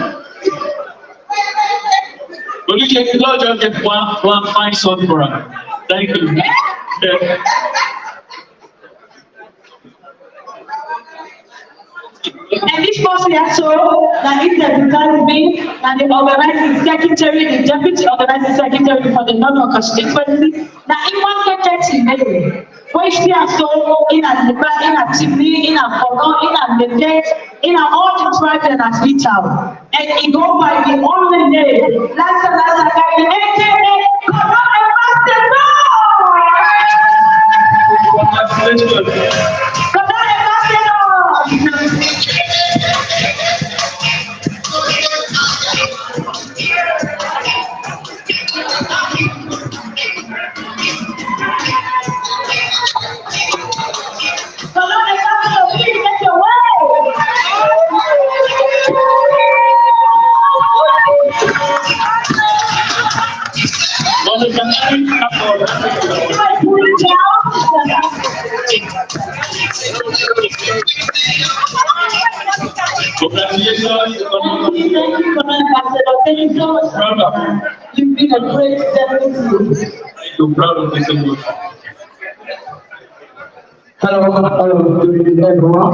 But you can not just get one fine song for her. Thank you. Yeah. And this person also, that is the design me and the organizing secretary, the deputy organizing secretary for the non constituency. Now, in one get in there, where she has so in a Timmy, in a Fogo, in a Mede, in all the tribes and a sweet town. And it go by the only name, last guy, AKA, Corona You've been a great deputy. I'm proud of this. Hello, good evening everyone.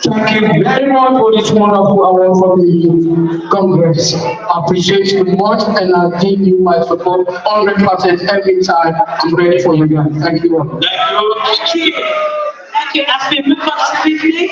Thank you very much for this wonderful award from the Congress. I appreciate you much and I'll give you my support 100% every time I'm ready for you guys. Thank you. Thank you. Thank you. As we move on swiftly,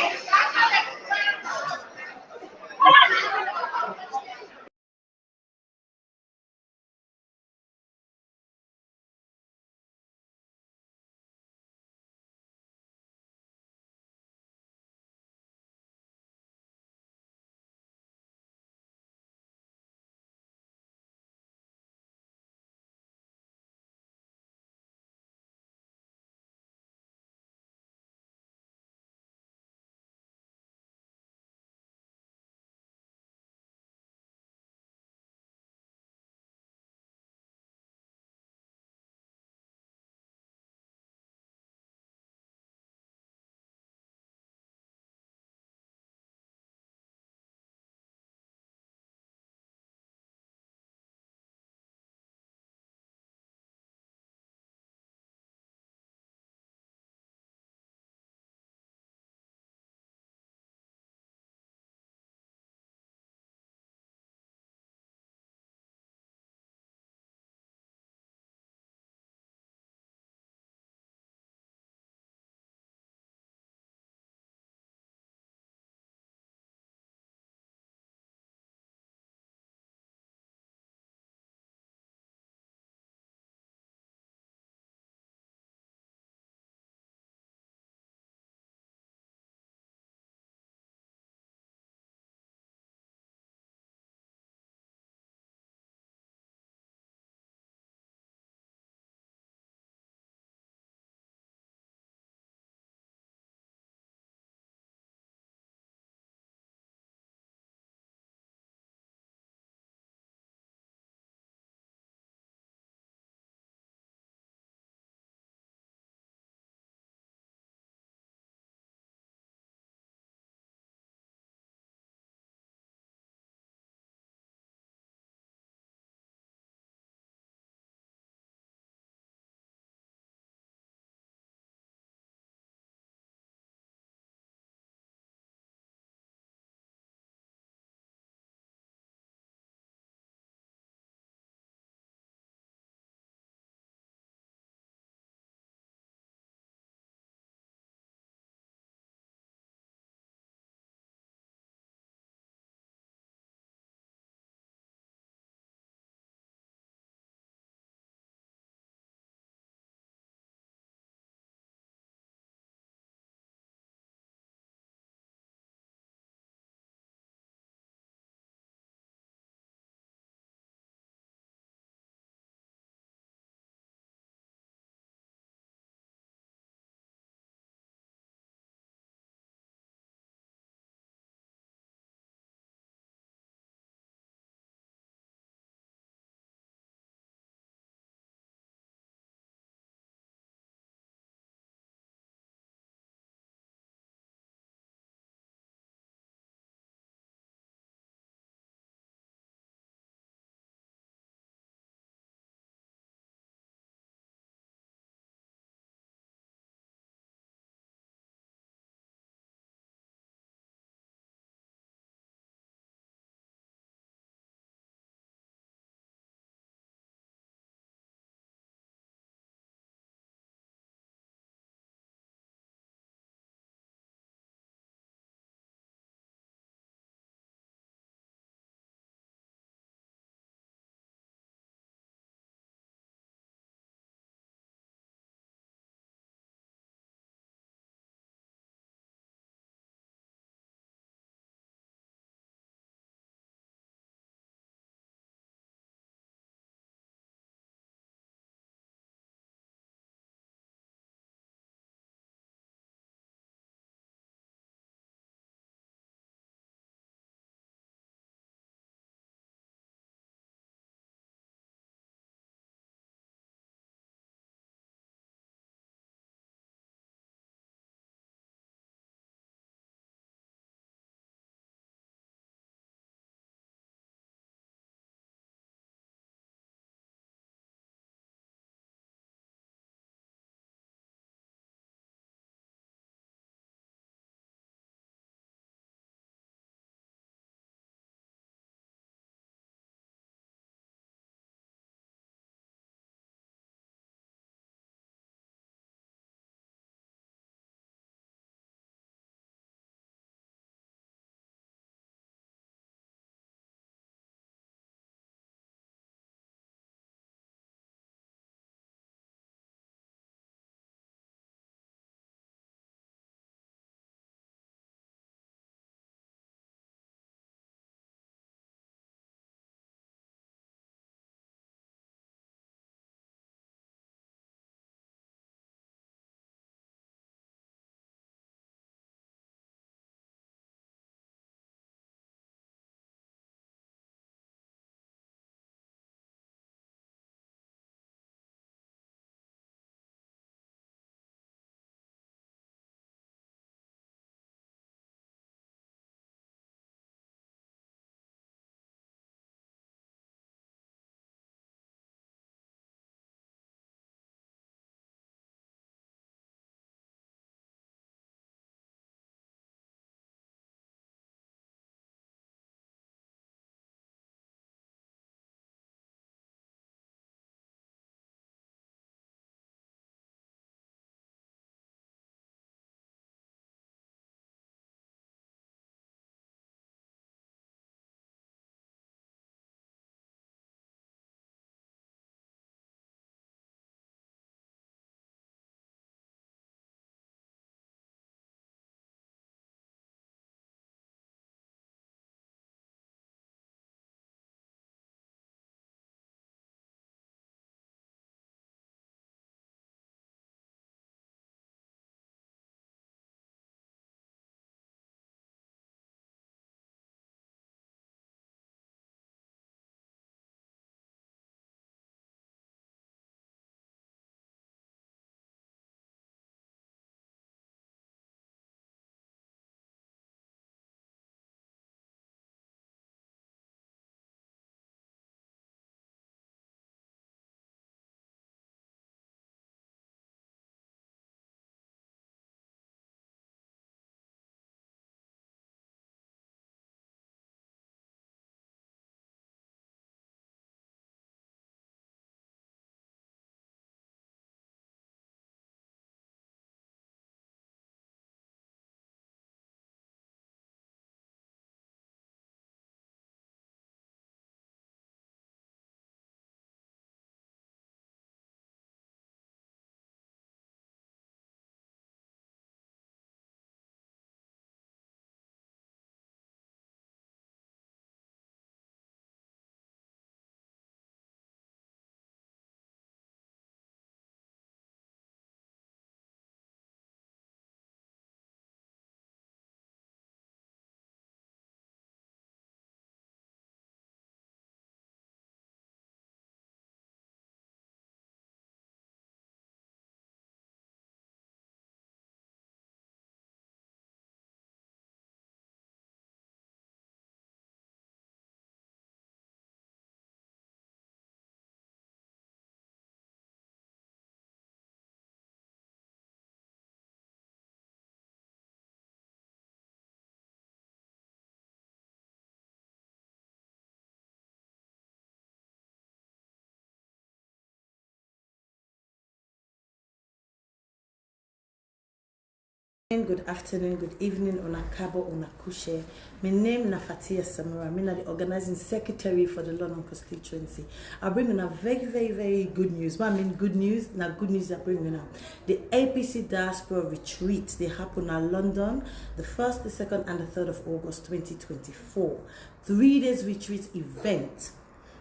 Good afternoon, good evening, Onakabo, Onakushe. My name is Fattia Samara. I'm the organizing secretary for the London constituency. I bring in a very good news. What I mean good news, good news I bring in. The APC Diaspora retreat, they happen in London, the 1st, the 2nd, and the 3rd of August 2024. 3 days retreat event.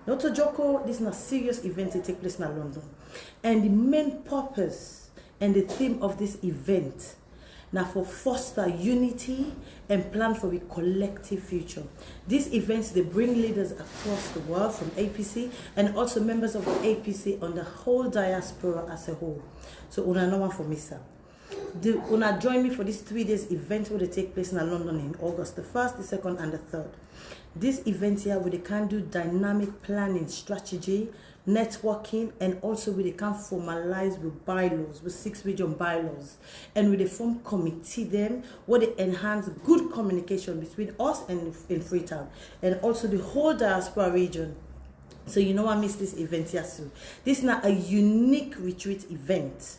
Not a joke, this is a serious event that takes place in London. And the main purpose and the theme of this event now for foster unity and plan for a collective future. These events, they bring leaders across the world from APC and also members of the APC on the whole diaspora as a whole. So una no one for me, sir. Una join me for this 3 days event where they take place in London in August, the 1st, the 2nd, and the 3rd. This event here where they can do dynamic planning, strategy, networking, and also where they can formalize with bylaws, with 6 region bylaws, and with the form committee them where they enhance good communication between us and in Freetown and also the whole diaspora region. So you know I missed this event here soon. This is not a unique retreat event.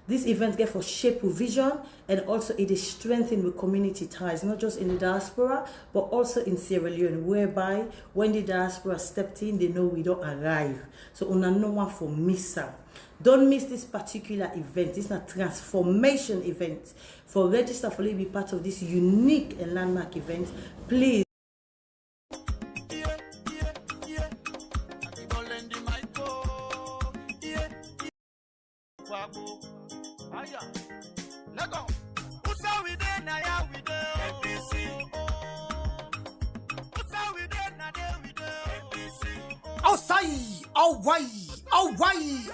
This event gets for shape with vision and also it is strengthened with community ties, not just in the diaspora, but also in Sierra Leone, whereby when the diaspora stepped in, they know we don't arrive. So una no one for missa. Don't miss this particular event. It's a transformation event. For register for be part of this unique and landmark event, please.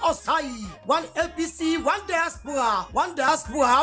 Osai, one APC, one diaspora,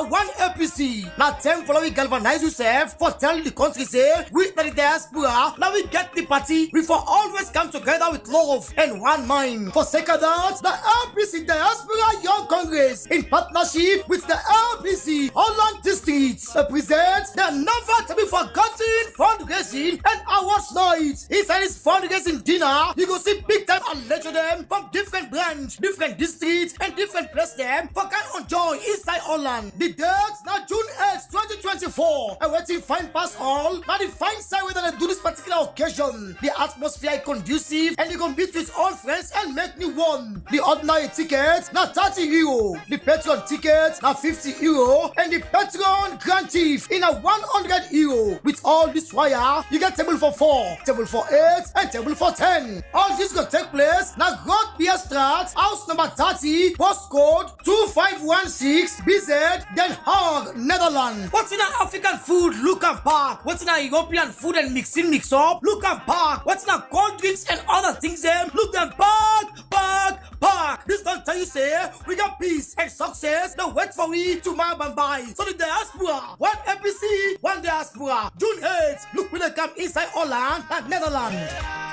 one APC. Now, time for we galvanize yourself for telling the country say we the diaspora. Now we get the party. We for always come together with love and one mind. For second that, the APC Diaspora Young Congress in partnership with the APC Holland District presents the never to be forgotten fundraising and awards night. Inside this fundraising dinner, you go see big time and lecture them from different branch, different districts, and different places them for can enjoy inside Holland. The dates now June 8, 2024. And waiting fine pass all. Now the fine side whether they do this particular occasion. The atmosphere is conducive and you can meet with all friends and make new one. The ordinary tickets now 30 euro. The Patreon tickets now 50 euro. And the Patreon Grand Chief in a 100 euro. With all this wire, you get table for 4, table for 8, and table for 10. All this will take place now Groot Pier Straat, house number 30, postcode 2516 BZ, Den Haag, Netherlands. What's in an African food? Look and park. What's in an European food and mix up? Look and park. What's in a cold drinks and other things them? Look and park. This don't tell you say we got peace and success. Now wait for we to buy. So the diaspora, one APC, one diaspora. June 8th, look when they come inside Holland and Netherlands.